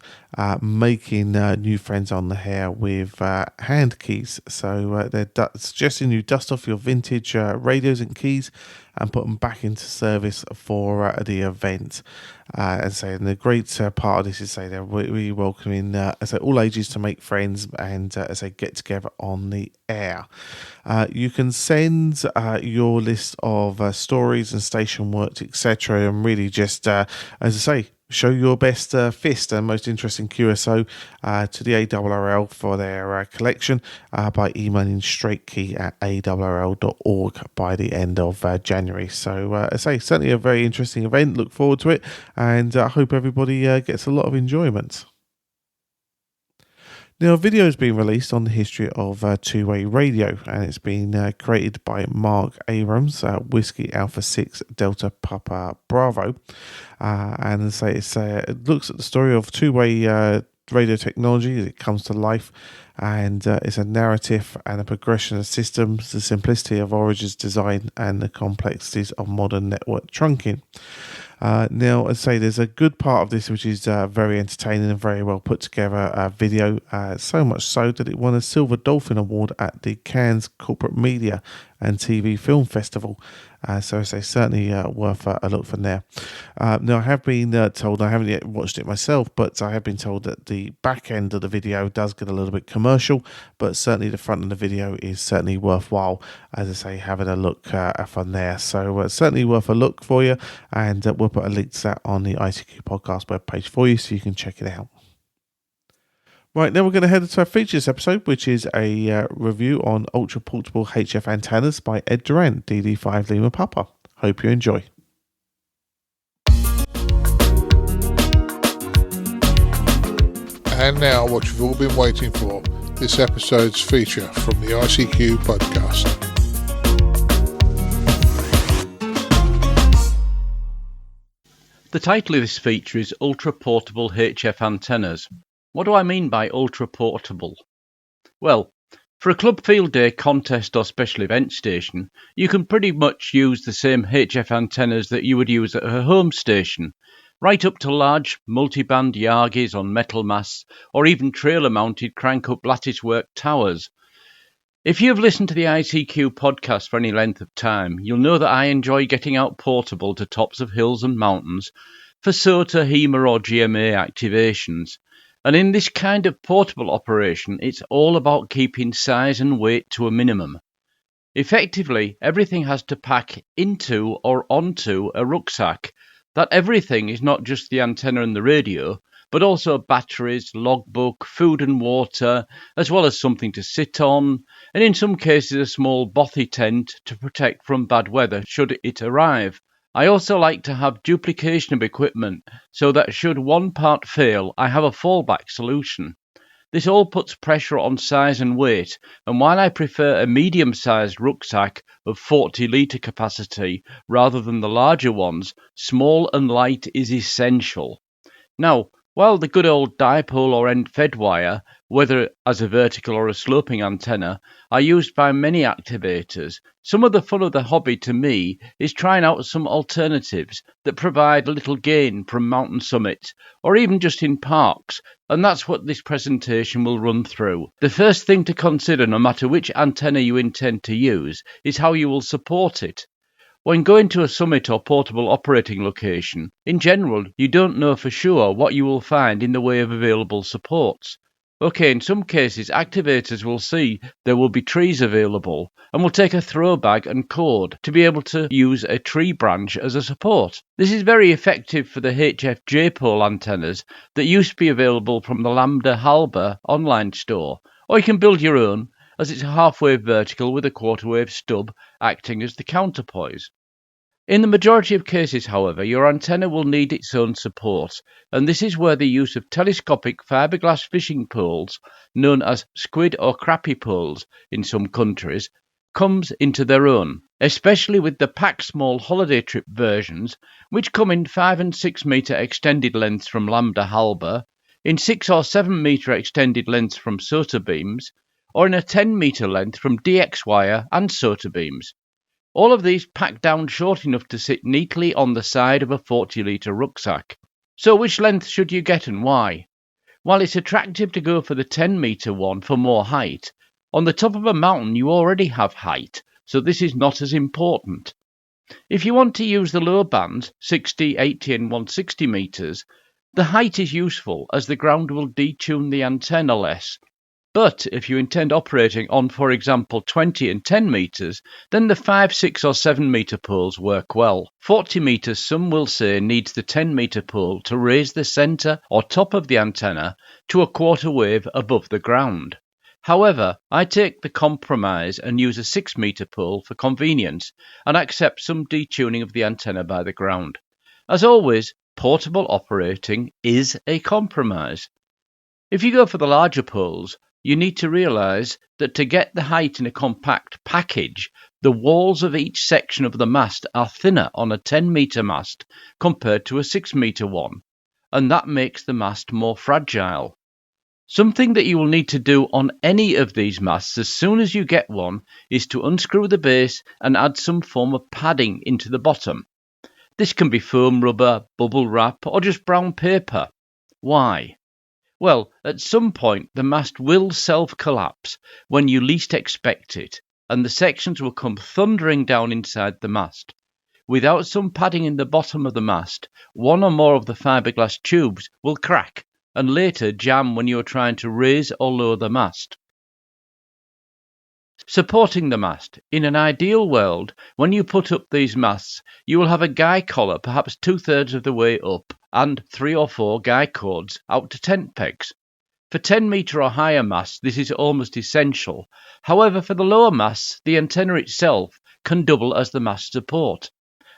making new friends on the hair with hand keys. So they're suggesting you dust off your vintage radios and keys and put them back into service for the event. And the great part of this is they're really welcoming all ages to make friends and get together on the air. You can send your list of stories and station works, etc., and really just show your best fist and most interesting QSO to the ARRL for their collection by emailing straightkey@arrl.org by the end of January. So certainly a very interesting event. Look forward to it, and I hope everybody gets a lot of enjoyment. Now, a video has been released on the history of two-way radio, and it's been created by Mark Abrams, Whiskey Alpha 6 Delta Papa Bravo. It looks at the story of two-way radio technology as it comes to life, and it's a narrative and a progression of systems, the simplicity of Origin's design, and the complexities of modern network trunking. There's a good part of this which is very entertaining and very well put together video, so much so that it won a Silver Dolphin Award at the Cannes Corporate Media and TV Film Festival. Certainly worth a look from there. I have been told, I haven't yet watched it myself, but I have been told that the back end of the video does get a little bit commercial, but certainly the front of the video is certainly worthwhile, having a look from there. So certainly worth a look for you, and we'll put a link to that on the ICQ podcast webpage for you so you can check it out. Right, now we're going to head into our features episode, which is a review on ultra portable HF antennas by Ed Durrant DD5LP. Hope you enjoy. And now what you've all been waiting for, this episode's feature from the ICQ podcast. The title of this feature is Ultra Portable HF Antennas. What do I mean by ultra portable? Well, for a club field day contest or special event station, you can pretty much use the same HF antennas that you would use at a home station, right up to large multiband Yagis on metal masts or even trailer-mounted crank-up latticework towers. If you've listened to the ICQ podcast for any length of time, you'll know that I enjoy getting out portable to tops of hills and mountains for SOTA, HEMA or GMA activations. And in this kind of portable operation, it's all about keeping size and weight to a minimum. Effectively, everything has to pack into or onto a rucksack. That everything is not just the antenna and the radio, but also batteries, logbook, food and water, as well as something to sit on, and in some cases a small bothy tent to protect from bad weather should it arrive. I also like to have duplication of equipment so that should one part fail, I have a fallback solution. This all puts pressure on size and weight, and while I prefer a medium-sized rucksack of 40-litre capacity rather than the larger ones, small and light is essential. Now, while the good old dipole or end-fed wire, whether as a vertical or a sloping antenna, are used by many activators, some of the fun of the hobby to me is trying out some alternatives that provide little gain from mountain summits or even just in parks, and that's what this presentation will run through. The first thing to consider, no matter which antenna you intend to use, is how you will support it. When going to a summit or portable operating location, in general, you don't know for sure what you will find in the way of available supports. Okay, in some cases, activators will see there will be trees available and will take a throw bag and cord to be able to use a tree branch as a support. This is very effective for the HF J-pole antennas that used to be available from the Lambda Halber online store, or you can build your own, as it's a half-wave vertical with a quarter-wave stub acting as the counterpoise. In the majority of cases, however, your antenna will need its own support, and this is where the use of telescopic fiberglass fishing poles, known as squid or crappie poles in some countries, comes into their own, especially with the pack small holiday trip versions, which come in 5 and 6 metre extended lengths from lambda halber, in 6 or 7 metre extended lengths from SOTA beams, or in a 10 metre length from DX wire and SOTA beams. All of these packed down short enough to sit neatly on the side of a 40 litre rucksack. So which length should you get and why? While it's attractive to go for the 10 metre one for more height, on the top of a mountain you already have height, so this is not as important. If you want to use the lower bands, 60, 80 and 160 metres, the height is useful as the ground will detune the antenna less. But if you intend operating on, for example, 20 and 10 metres, then the 5, 6 or 7 metre poles work well. 40 metres, some will say, needs the 10 metre pole to raise the centre or top of the antenna to a quarter wave above the ground. However, I take the compromise and use a 6 metre pole for convenience and accept some detuning of the antenna by the ground. As always, portable operating is a compromise. If you go for the larger poles, you need to realise that to get the height in a compact package, the walls of each section of the mast are thinner on a 10 metre mast compared to a 6 metre one, and that makes the mast more fragile. Something that you will need to do on any of these masts as soon as you get one is to unscrew the base and add some form of padding into the bottom. This can be foam rubber, bubble wrap, or just brown paper. Why? Well, at some point the mast will self-collapse when you least expect it, and the sections will come thundering down inside the mast. Without some padding in the bottom of the mast, one or more of the fiberglass tubes will crack and later jam when you are trying to raise or lower the mast. Supporting the mast. In an ideal world, when you put up these masts, you will have a guy collar perhaps 2/3 of the way up and 3 or 4 guy cords out to tent pegs. For 10 metre or higher masts, this is almost essential. However, for the lower masts, the antenna itself can double as the mast support.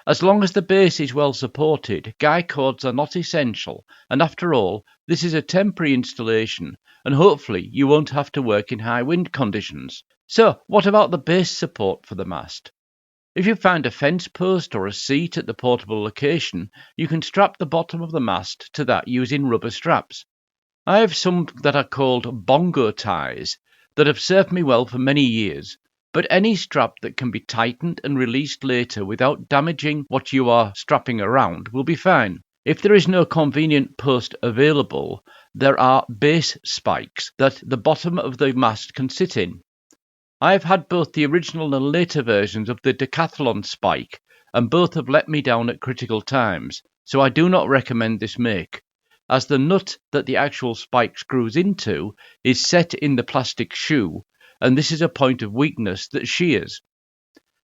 As long as the base is well supported, guy cords are not essential, and after all, this is a temporary installation, and hopefully you won't have to work in high wind conditions. So, what about the base support for the mast? If you find a fence post or a seat at the portable location, you can strap the bottom of the mast to that using rubber straps. I have some that are called bongo ties that have served me well for many years, but any strap that can be tightened and released later without damaging what you are strapping around will be fine. If there is no convenient post available, there are base spikes that the bottom of the mast can sit in. I have had both the original and later versions of the decathlon spike, and both have let me down at critical times, so I do not recommend this make, as the nut that the actual spike screws into is set in the plastic shoe, and this is a point of weakness that shears.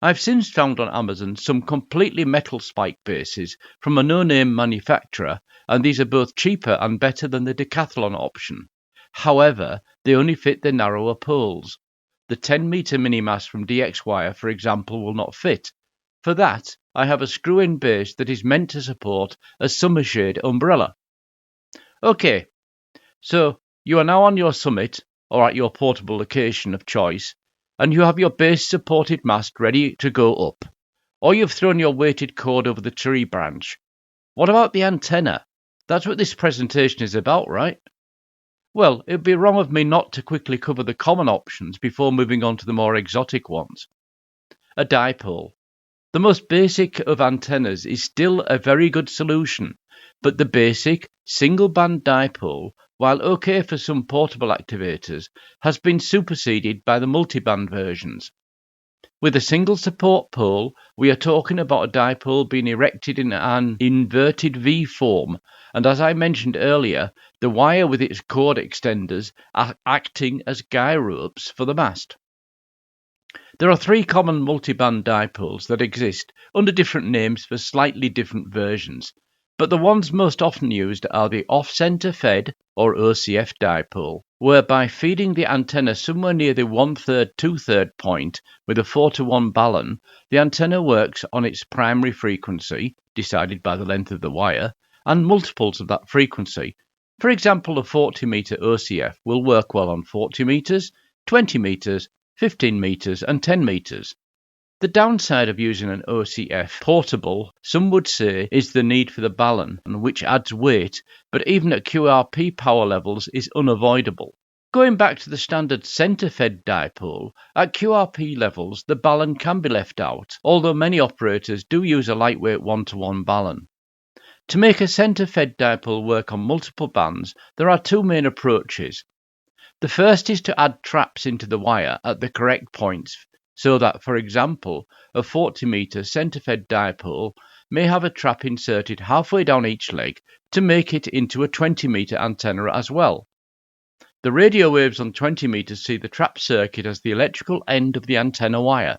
I've since found on Amazon some completely metal spike bases from a no-name manufacturer, and these are both cheaper and better than the decathlon option. However, they only fit the narrower poles. The 10 metre mini-mast from DX wire, for example, will not fit. For that, I have a screw-in base that is meant to support a summer shade umbrella. Okay, so you are now on your summit, or at your portable location of choice, and you have your base supported mast ready to go up, or you've thrown your weighted cord over the tree branch. What about the antenna? That's what this presentation is about, right? Well, it would be wrong of me not to quickly cover the common options before moving on to the more exotic ones. A dipole. The most basic of antennas is still a very good solution, but the basic single-band dipole, while okay for some portable activators, has been superseded by the multiband versions. With a single support pole, we are talking about a dipole being erected in an inverted V form, and as I mentioned earlier, the wire with its cord extenders are acting as guy ropes for the mast. There are 3 common multiband dipoles that exist under different names for slightly different versions, but the ones most often used are the off-center fed, or OCF dipole, whereby feeding the antenna somewhere near the 1/3, 2/3 point with a 4:1 balun, the antenna works on its primary frequency, decided by the length of the wire, and multiples of that frequency. For example, a 40 metre OCF will work well on 40 metres, 20 metres, 15 metres and 10 metres. The downside of using an OCF portable, some would say, is the need for the balun, which adds weight, but even at QRP power levels is unavoidable. Going back to the standard centre-fed dipole, at QRP levels the balun can be left out, although many operators do use a lightweight one-to-one balun. To make a centre-fed dipole work on multiple bands, there are two main approaches. The first is to add traps into the wire at the correct points, so that, for example, a 40-metre centre-fed dipole may have a trap inserted halfway down each leg to make it into a 20-metre antenna as well. The radio waves on 20 metres see the trap circuit as the electrical end of the antenna wire.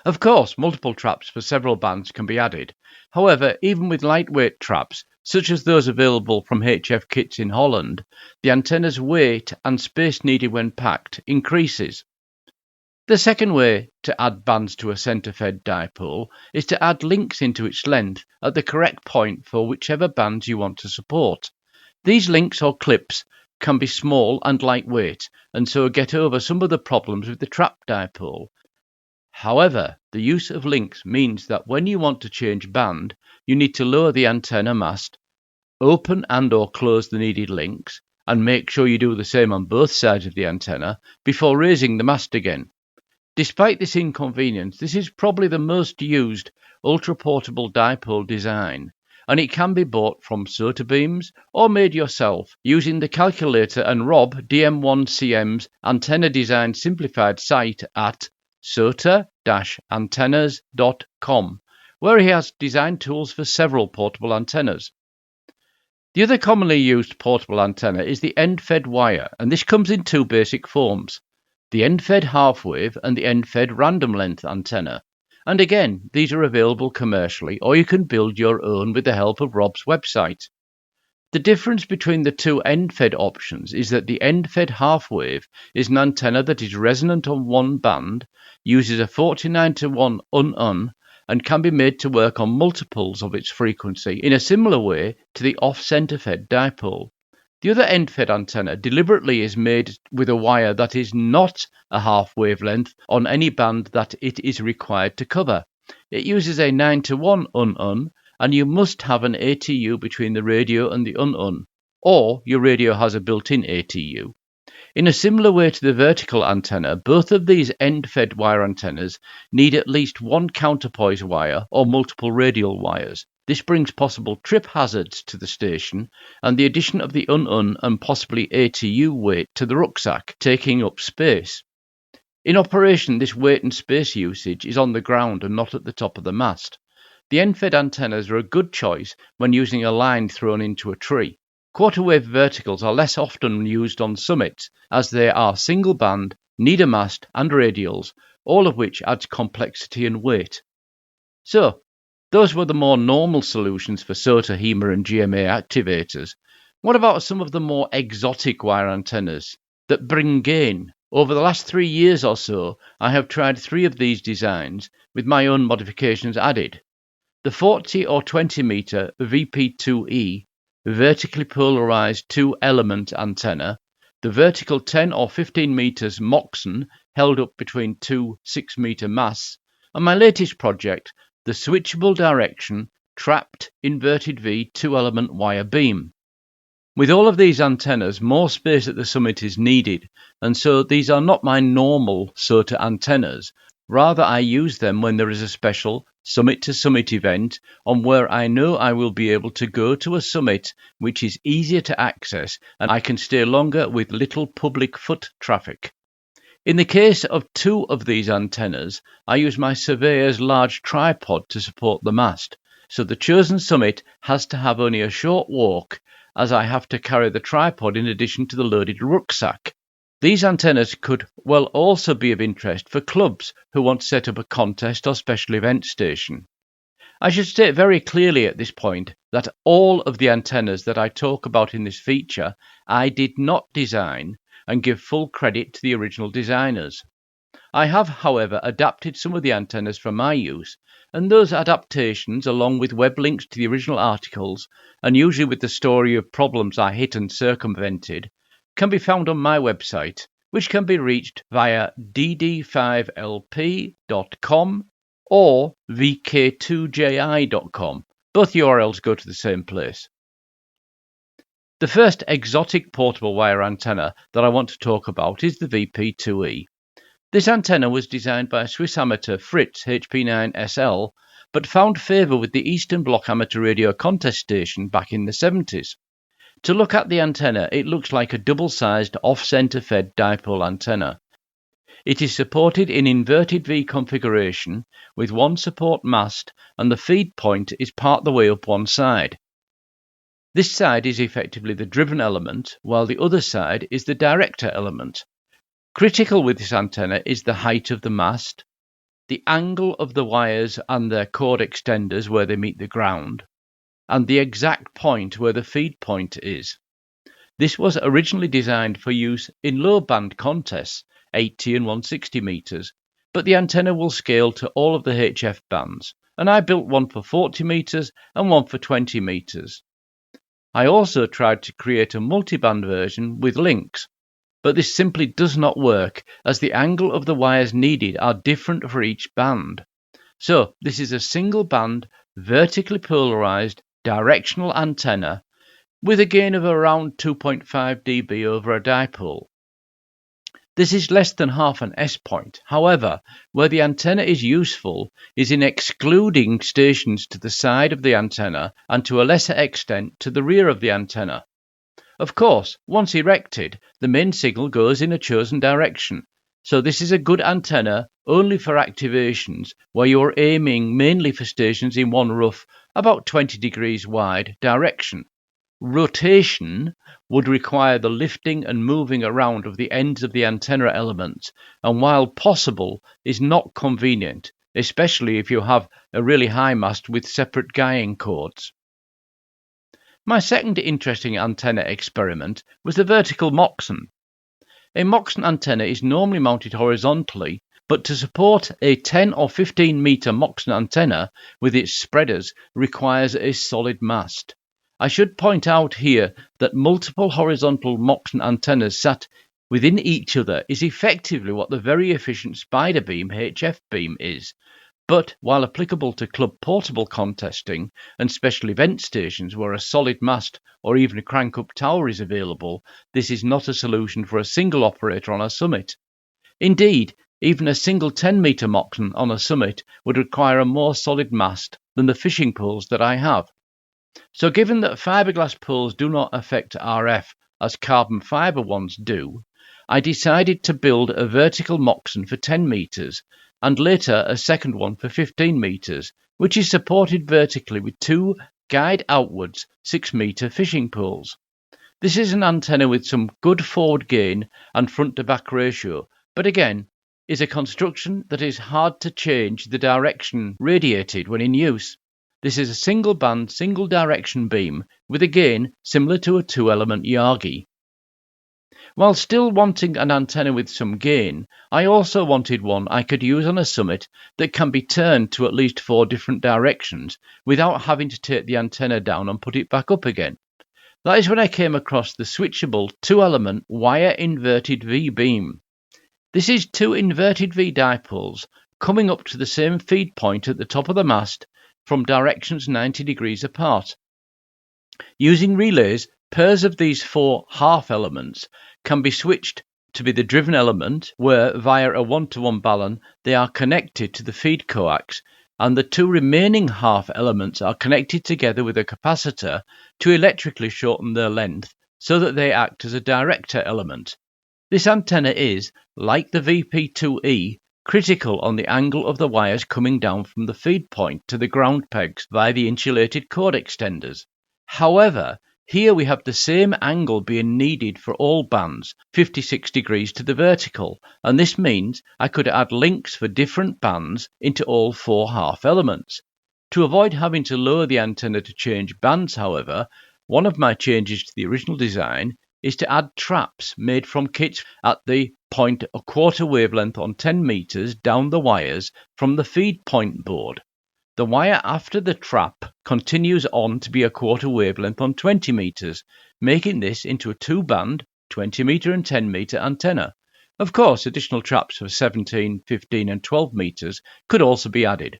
Of course, multiple traps for several bands can be added. However, even with lightweight traps, such as those available from HF kits in Holland, the antenna's weight and space needed when packed increases. The second way to add bands to a centre-fed dipole is to add links into its length at the correct point for whichever bands you want to support. These links or clips can be small and lightweight, and so get over some of the problems with the trap dipole. However, the use of links means that when you want to change band, you need to lower the antenna mast, open and or close the needed links, and make sure you do the same on both sides of the antenna before raising the mast again. Despite this inconvenience, this is probably the most used ultra-portable dipole design, and it can be bought from SOTA beams or made yourself using the calculator and Rob DM1CM's Antenna Design Simplified site at SOTA-antennas.com, where he has design tools for several portable antennas. The other commonly used portable antenna is the end-fed wire, and this comes in two basic forms: the end-fed half-wave and the end-fed random-length antenna. And again, these are available commercially, or you can build your own with the help of Rob's website. The difference between the two end-fed options is that the end-fed half-wave is an antenna that is resonant on one band, uses a 49:1 un-un, and can be made to work on multiples of its frequency in a similar way to the off-centre-fed dipole. The other end-fed antenna deliberately is made with a wire that is not a half wavelength on any band that it is required to cover. It uses a 9:1 un-un, and you must have an ATU between the radio and the un-un, or your radio has a built-in ATU. In a similar way to the vertical antenna, both of these end-fed wire antennas need at least one counterpoise wire or multiple radial wires. This brings possible trip hazards to the station and the addition of the un-un and possibly ATU weight to the rucksack, taking up space. In operation, this weight and space usage is on the ground and not at the top of the mast. The end-fed antennas are a good choice when using a line thrown into a tree. Quarter-wave verticals are less often used on summits, as they are single-band, need a mast and radials, all of which adds complexity and weight. So, those were the more normal solutions for SOTA, HEMA and GMA activators. What about some of the more exotic wire antennas that bring gain? Over the last 3 years or so, I have tried 3 of these designs, with my own modifications added. The 40 or 20 metre VP2E vertically polarised 2-element antenna, the vertical 10 or 15 metres Moxon held up between 2 6-metre masts, and my latest project, the switchable direction trapped inverted V 2-element wire beam. With all of these antennas, more space at the summit is needed, and so these are not my normal SOTA antennas. Rather, I use them when there is a special summit-to-summit event on where I know I will be able to go to a summit which is easier to access and I can stay longer with little public foot traffic. In the case of 2 of these antennas, I use my surveyor's large tripod to support the mast, so the chosen summit has to have only a short walk as I have to carry the tripod in addition to the loaded rucksack. These antennas could well also be of interest for clubs who want to set up a contest or special event station. I should state very clearly at this point that all of the antennas that I talk about in this feature I did not design and give full credit to the original designers. I have, however, adapted some of the antennas for my use, and those adaptations, along with web links to the original articles, and usually with the story of problems I hit and circumvented, can be found on my website, which can be reached via dd5lp.com or vk2ji.com. Both URLs go to the same place. The first exotic portable wire antenna that I want to talk about is the VP2E. This antenna was designed by Swiss amateur Fritz HP9SL, but found favour with the Eastern Bloc Amateur Radio Contest Station back in the 70s. To look at the antenna, it looks like a double-sized off-centre fed dipole antenna. It is supported in inverted V configuration with one support mast, and the feed point is part the way up one side. This side is effectively the driven element, while the other side is the director element. Critical with this antenna is the height of the mast, the angle of the wires and their cord extenders where they meet the ground, and the exact point where the feed point is. This was originally designed for use in low-band contests, 80 and 160 metres, but the antenna will scale to all of the HF bands, and I built one for 40 metres and one for 20 metres. I also tried to create a multiband version with links, but this simply does not work as the angle of the wires needed are different for each band. So this is a single band, vertically polarised, directional antenna with a gain of around 2.5 dB over a dipole. This is less than half an S-point. However, where the antenna is useful is in excluding stations to the side of the antenna and to a lesser extent to the rear of the antenna. Of course, once erected, the main signal goes in a chosen direction, so this is a good antenna only for activations where you are aiming mainly for stations in one rough, about 20 degrees wide direction. Rotation would require the lifting and moving around of the ends of the antenna elements, and while possible, is not convenient, especially if you have a really high mast with separate guying cords. My second interesting antenna experiment was the vertical Moxon. A Moxon antenna is normally mounted horizontally, but to support a 10 or 15 metre Moxon antenna with its spreaders requires a solid mast. I should point out here that multiple horizontal Moxon antennas sat within each other is effectively what the very efficient spider beam HF beam is, but while applicable to club portable contesting and special event stations where a solid mast or even a crank-up tower is available, this is not a solution for a single operator on a summit. Indeed, even a single 10-metre Moxon on a summit would require a more solid mast than the fishing poles that I have. So given that fiberglass poles do not affect RF as carbon fibre ones do, I decided to build a vertical Moxon for 10 metres and later a second one for 15 metres, which is supported vertically with two guide outwards 6-metre fishing poles. This is an antenna with some good forward gain and front to back ratio, but again is a construction that is hard to change the direction radiated when in use. This is a single band, single direction beam with a gain similar to a 2-element Yagi. While still wanting an antenna with some gain, I also wanted one I could use on a summit that can be turned to at least 4 different directions without having to take the antenna down and put it back up again. That is when I came across the switchable 2-element wire inverted V beam. This is 2 inverted V dipoles coming up to the same feed point at the top of the mast from directions 90 degrees apart. Using relays, pairs of these 4 half elements can be switched to be the driven element, where via a 1-to-1 balun they are connected to the feed coax, and the 2 remaining half elements are connected together with a capacitor to electrically shorten their length so that they act as a director element. This antenna is, like the VP2E, critical on the angle of the wires coming down from the feed point to the ground pegs via the insulated cord extenders. However, here we have the same angle being needed for all bands, 56 degrees to the vertical, and this means I could add links for different bands into all 4 half elements. To avoid having to lower the antenna to change bands, however, one of my changes to the original design is to add traps made from kits at the point a quarter wavelength on 10 meters down the wires from the feed point board. The wire after the trap continues on to be a quarter wavelength on 20 meters, making this into a 2-band, 20 meter and 10 meter antenna, Of course, additional traps for 17, 15 and 12 metres could also be added.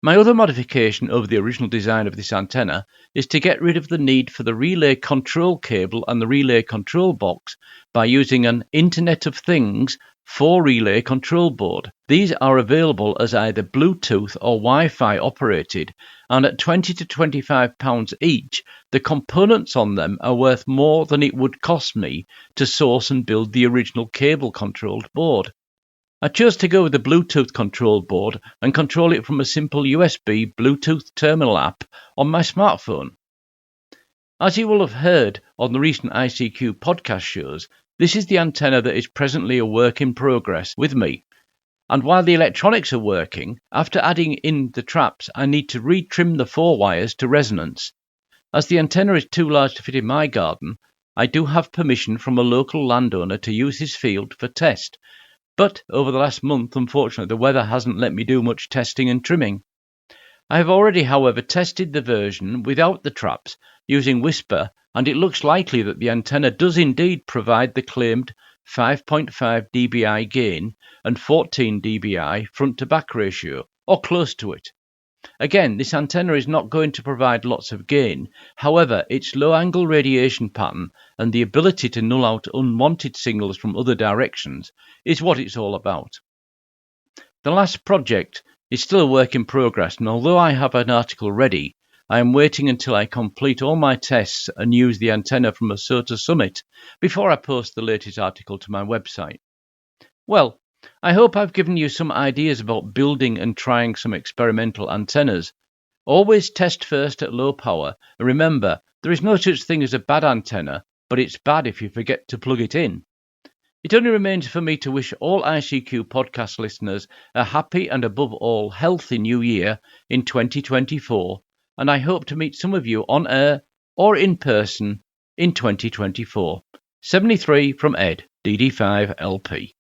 My other modification over the original design of this antenna is to get rid of the need for the relay control cable and the relay control box by using an Internet of Things 4-relay control board. These are available as either Bluetooth or Wi-Fi operated, and at £20 to £25 each, the components on them are worth more than it would cost me to source and build the original cable-controlled board. I chose to go with the Bluetooth control board and control it from a simple USB Bluetooth terminal app on my smartphone. As you will have heard on the recent ICQ podcast shows, this is the antenna that is presently a work in progress with me. And while the electronics are working, after adding in the traps, I need to retrim the 4 wires to resonance. As the antenna is too large to fit in my garden, I do have permission from a local landowner to use his field for test. But over the last month, unfortunately, the weather hasn't let me do much testing and trimming. I have already, however, tested the version without the traps using Whisper, and it looks likely that the antenna does indeed provide the claimed 5.5 dBi gain and 14 dBi front-to-back ratio, or close to it. Again, this antenna is not going to provide lots of gain. However, its low-angle radiation pattern and the ability to null out unwanted signals from other directions is what it's all about. The last project is still a work in progress, and although I have an article ready, I am waiting until I complete all my tests and use the antenna from a SOTA summit before I post the latest article to my website. Well, I hope I've given you some ideas about building and trying some experimental antennas. Always test first at low power, and remember, there is no such thing as a bad antenna, but it's bad if you forget to plug it in. It only remains for me to wish all ICQ podcast listeners a happy and above all healthy new year in 2024, and I hope to meet some of you on air or in person in 2024. 73 from Ed, DD5LP.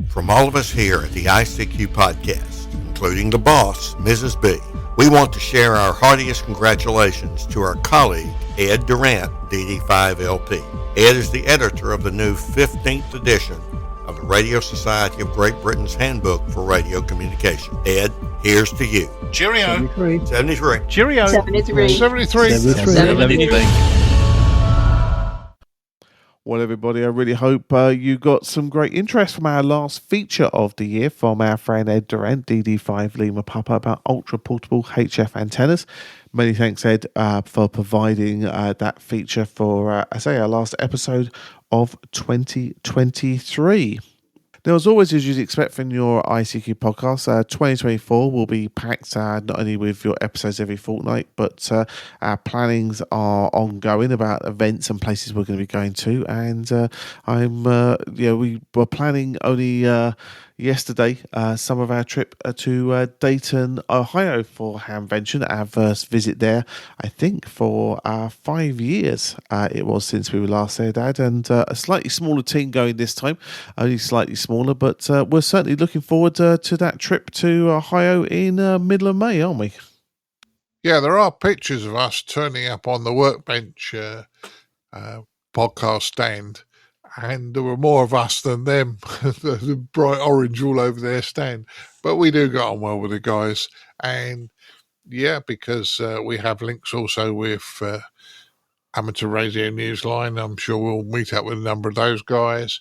From all of us here at the ICQ podcast, including the boss, Mrs. B, we want to share our heartiest congratulations to our colleague, Ed Durrant DD5LP. Ed is the editor of the new 15th edition of the Radio Society of Great Britain's Handbook for Radio Communication. Ed, here's to you. Cheerio. 73. Cheerio. 73. 73. Well, everybody, I really hope you got some great interest from our last feature of the year from our friend Ed Durrant, DD5 Lima Papa, about ultra portable HF antennas. Many thanks, Ed, for providing that feature for, our last episode of 2023. Now, as always, as you'd expect from your ICQ podcast, 2024 will be packed not only with your episodes every fortnight, but our plannings are ongoing about events and places we're going to be going to. And we were planning only yesterday some of our trip to Dayton, Ohio for Hamvention, our first visit there, I think, for 5 years it was since we were last there, Dad, and a slightly smaller team going this time, only slightly smaller, but we're certainly looking forward to that trip to Ohio in middle of May, aren't we? Yeah, there are pictures of us turning up on the Workbench podcast stand, and there were more of us than them, the bright orange all over their stand. But we do get on well with the guys. And yeah, because we have links also with Amateur Radio Newsline. I'm sure we'll meet up with a number of those guys.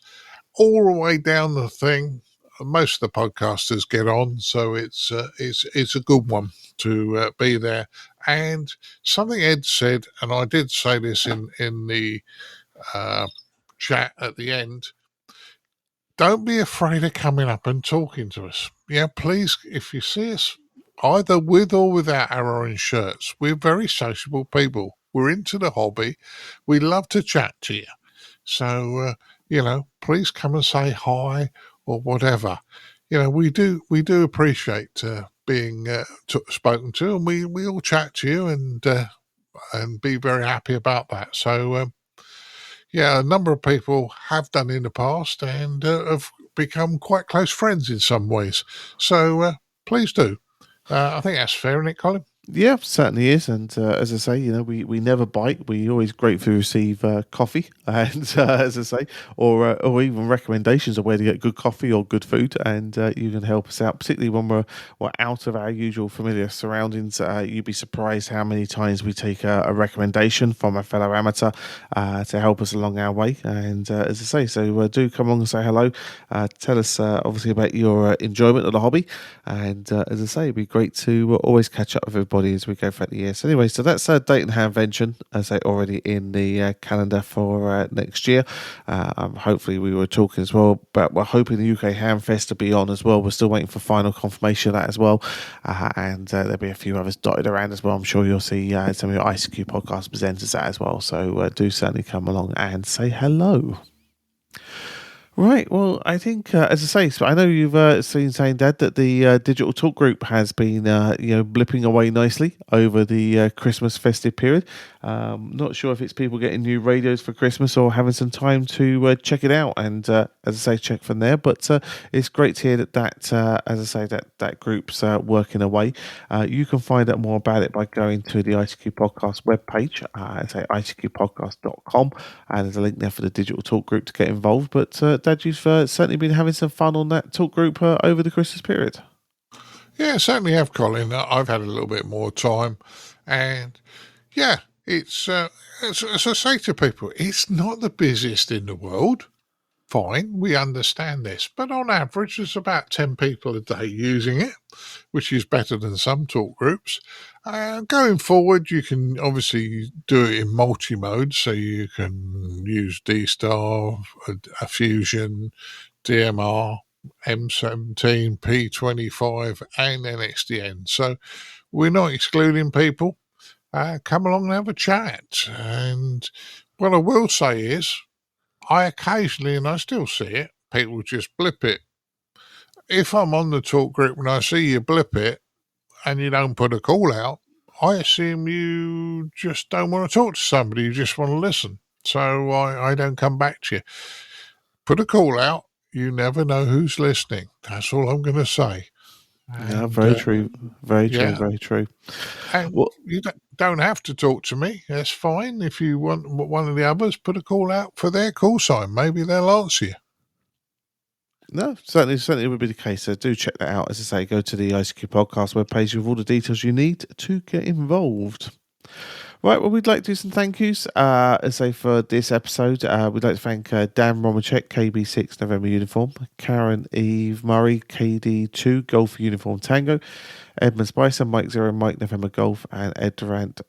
All the way down the thing, most of the podcasters get on, so it's a good one to be there. And something Ed said, and I did say this in the chat at the end, don't be afraid of coming up and talking to us. Yeah, please, if you see us either with or without our orange shirts, we're very sociable people. We're into the hobby. We love to chat to you. So, please come and say hi or whatever. We do appreciate being spoken to, and we all chat to you and be very happy about that. So, a number of people have done in the past and have become quite close friends in some ways. So please do. I think that's fair, isn't it, Colin? Yeah, certainly is. And as I say, we never bite. We always gratefully receive coffee, and as I say, or even recommendations of where to get good coffee or good food. And you can help us out, particularly when we're out of our usual familiar surroundings. You'd be surprised how many times we take a recommendation from a fellow amateur to help us along our way. And as I say, so do come along and say hello. Tell us obviously about your enjoyment of the hobby. And as I say, it'd be great to always catch up with everybody as we go throughout the year. So anyway, so that's Dayton Hamvention, as I already in the calendar for next year. Hopefully we were talking as well, but we're hoping the UK Hamfest to be on as well. We're still waiting for final confirmation of that as well. And there'll be a few others dotted around as well. I'm sure you'll see some of your ICQ podcast presenters that as well. So do certainly come along and say hello. Right, well, I think, as I say, so I know you've seen saying, Dad, that the digital talk group has been, blipping away nicely over the Christmas festive period. Not sure if it's people getting new radios for Christmas or having some time to check it out and, as I say, check from there. But it's great to hear that as I say, that group's working away. You can find out more about it by going to the ICQ Podcast webpage, say icqpodcast.com, and there's a link there for the digital talk group to get involved. But Dad, you've certainly been having some fun on that talk group over the Christmas period. Yeah, certainly have, Colin. I've had a little bit more time, and yeah, it's as I say to people, it's not the busiest in the world. Fine, we understand this, but on average, there's about 10 people a day using it, which is better than some talk groups. Going forward, you can obviously do it in multi-mode, so you can use D-Star, a Fusion, DMR, M17, P25, and NXDN. So we're not excluding people. Come along and have a chat. And what I will say is, I occasionally, and I still see it, people just blip it. If I'm on the talk group and I see you blip it and you don't put a call out, I assume you just don't want to talk to somebody, you just want to listen. So I don't come back to you. Put a call out, you never know who's listening. That's all I'm going to say. Yeah, very true. Very true, yeah. very true. And you don't have to talk to me. That's fine. If you want one of the others, put a call out for their call sign. Maybe they'll answer you. No, certainly would be the case. So do check that out. As I say, go to the ICQ Podcast webpage with all the details you need to get involved. Right, well, we'd like to do some thank yous. As I say, for this episode, we'd like to thank Dan Romanchik KB6NU, Caryn Eve Murray KD2 Golf Uniform Tango, Edmund Spicer Mike 0 Mike November Golf, and Ed Durrant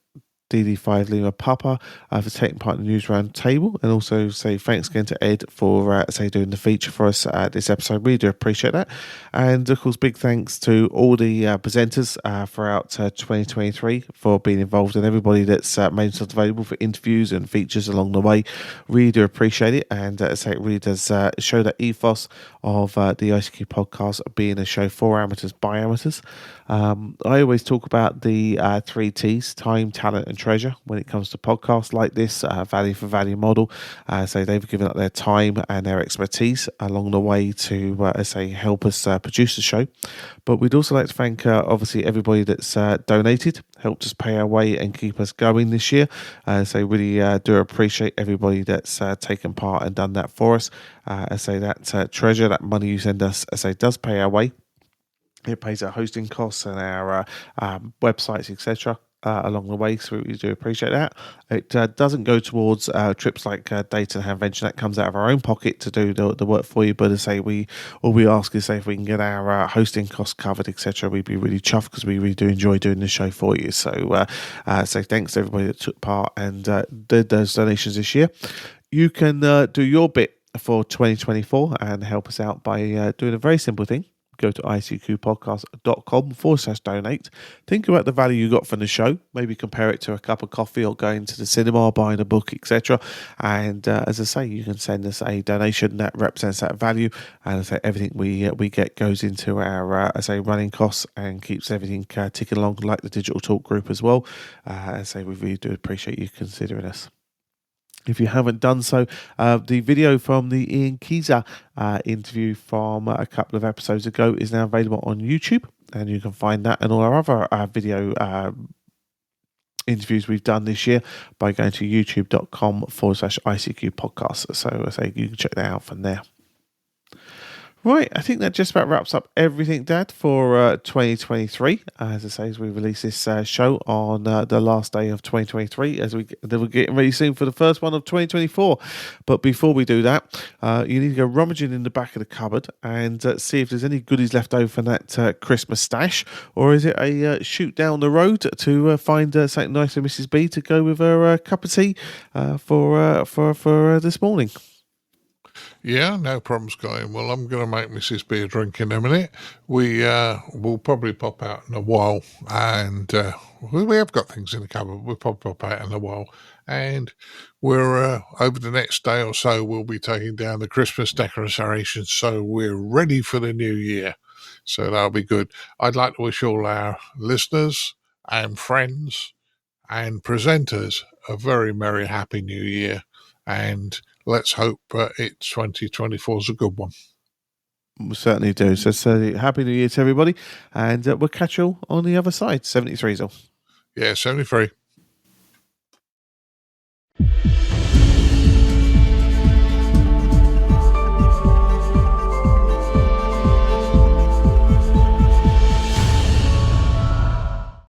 DD5LP Papa for taking part in the News Round Table, and also say thanks again to Ed for doing the feature for us this episode. We do appreciate that, and of course big thanks to all the presenters throughout 2023 for being involved, and everybody that's made themselves available for interviews and features along the way. Really do appreciate it, and it really does show that ethos of the ICQ podcast being a show for amateurs by amateurs. I always talk about the 3 T's: time, talent, and treasure when it comes to podcasts like this, value for value model. So they've given up their time and their expertise along the way to help us produce the show. But we'd also like to thank obviously everybody that's donated, helped us pay our way and keep us going this year. So really do appreciate everybody that's taken part and done that for us. That treasure, that money you send us, does pay our way. It pays our hosting costs and our websites, etc. Along the way, so we do appreciate that. It doesn't go towards trips like Dayton Hamvention. That comes out of our own pocket to do the work for you. But all we ask is if we can get our hosting costs covered, etc. We'd be really chuffed, because we really do enjoy doing the show for you. So thanks to everybody that took part and did those donations this year. You can do your bit for 2024 and help us out by doing a very simple thing. Go to icqpodcast.com/donate. Think about the value you got from the show. Maybe compare it to a cup of coffee or going to the cinema, buying a book, etc. And as I say, you can send us a donation that represents that value. And as I say, everything we get goes into our running costs and keeps everything ticking along, like the digital talk group as well. As I say, we really do appreciate you considering us. If you haven't done so, the video from the Ian Keyser interview from a couple of episodes ago is now available on YouTube. and you can find that and all our other video interviews we've done this year by going to youtube.com/ICQ podcast. So you can check that out from there. Right, I think that just about wraps up everything, Dad, for 2023. As I say, as we release this show on the last day of 2023, as we're getting ready soon for the first one of 2024. But before we do that, you need to go rummaging in the back of the cupboard and see if there's any goodies left over from that Christmas stash, or is it a shoot down the road to find something nice for Mrs. B to go with her cup of tea for this morning. Yeah, no problems going. Well, I'm going to make Mrs. B a drink in a minute. We'll probably pop out in a while, and we have got things in the cupboard. We'll probably pop out in a while, and we're over the next day or so, we'll be taking down the Christmas decorations, so we're ready for the new year. So that'll be good. I'd like to wish all our listeners and friends and presenters a very merry, happy new year, and let's hope 2024 is a good one. We certainly do. So happy New Year to everybody, and we'll catch you all on the other side. 73's all. Yeah, 73.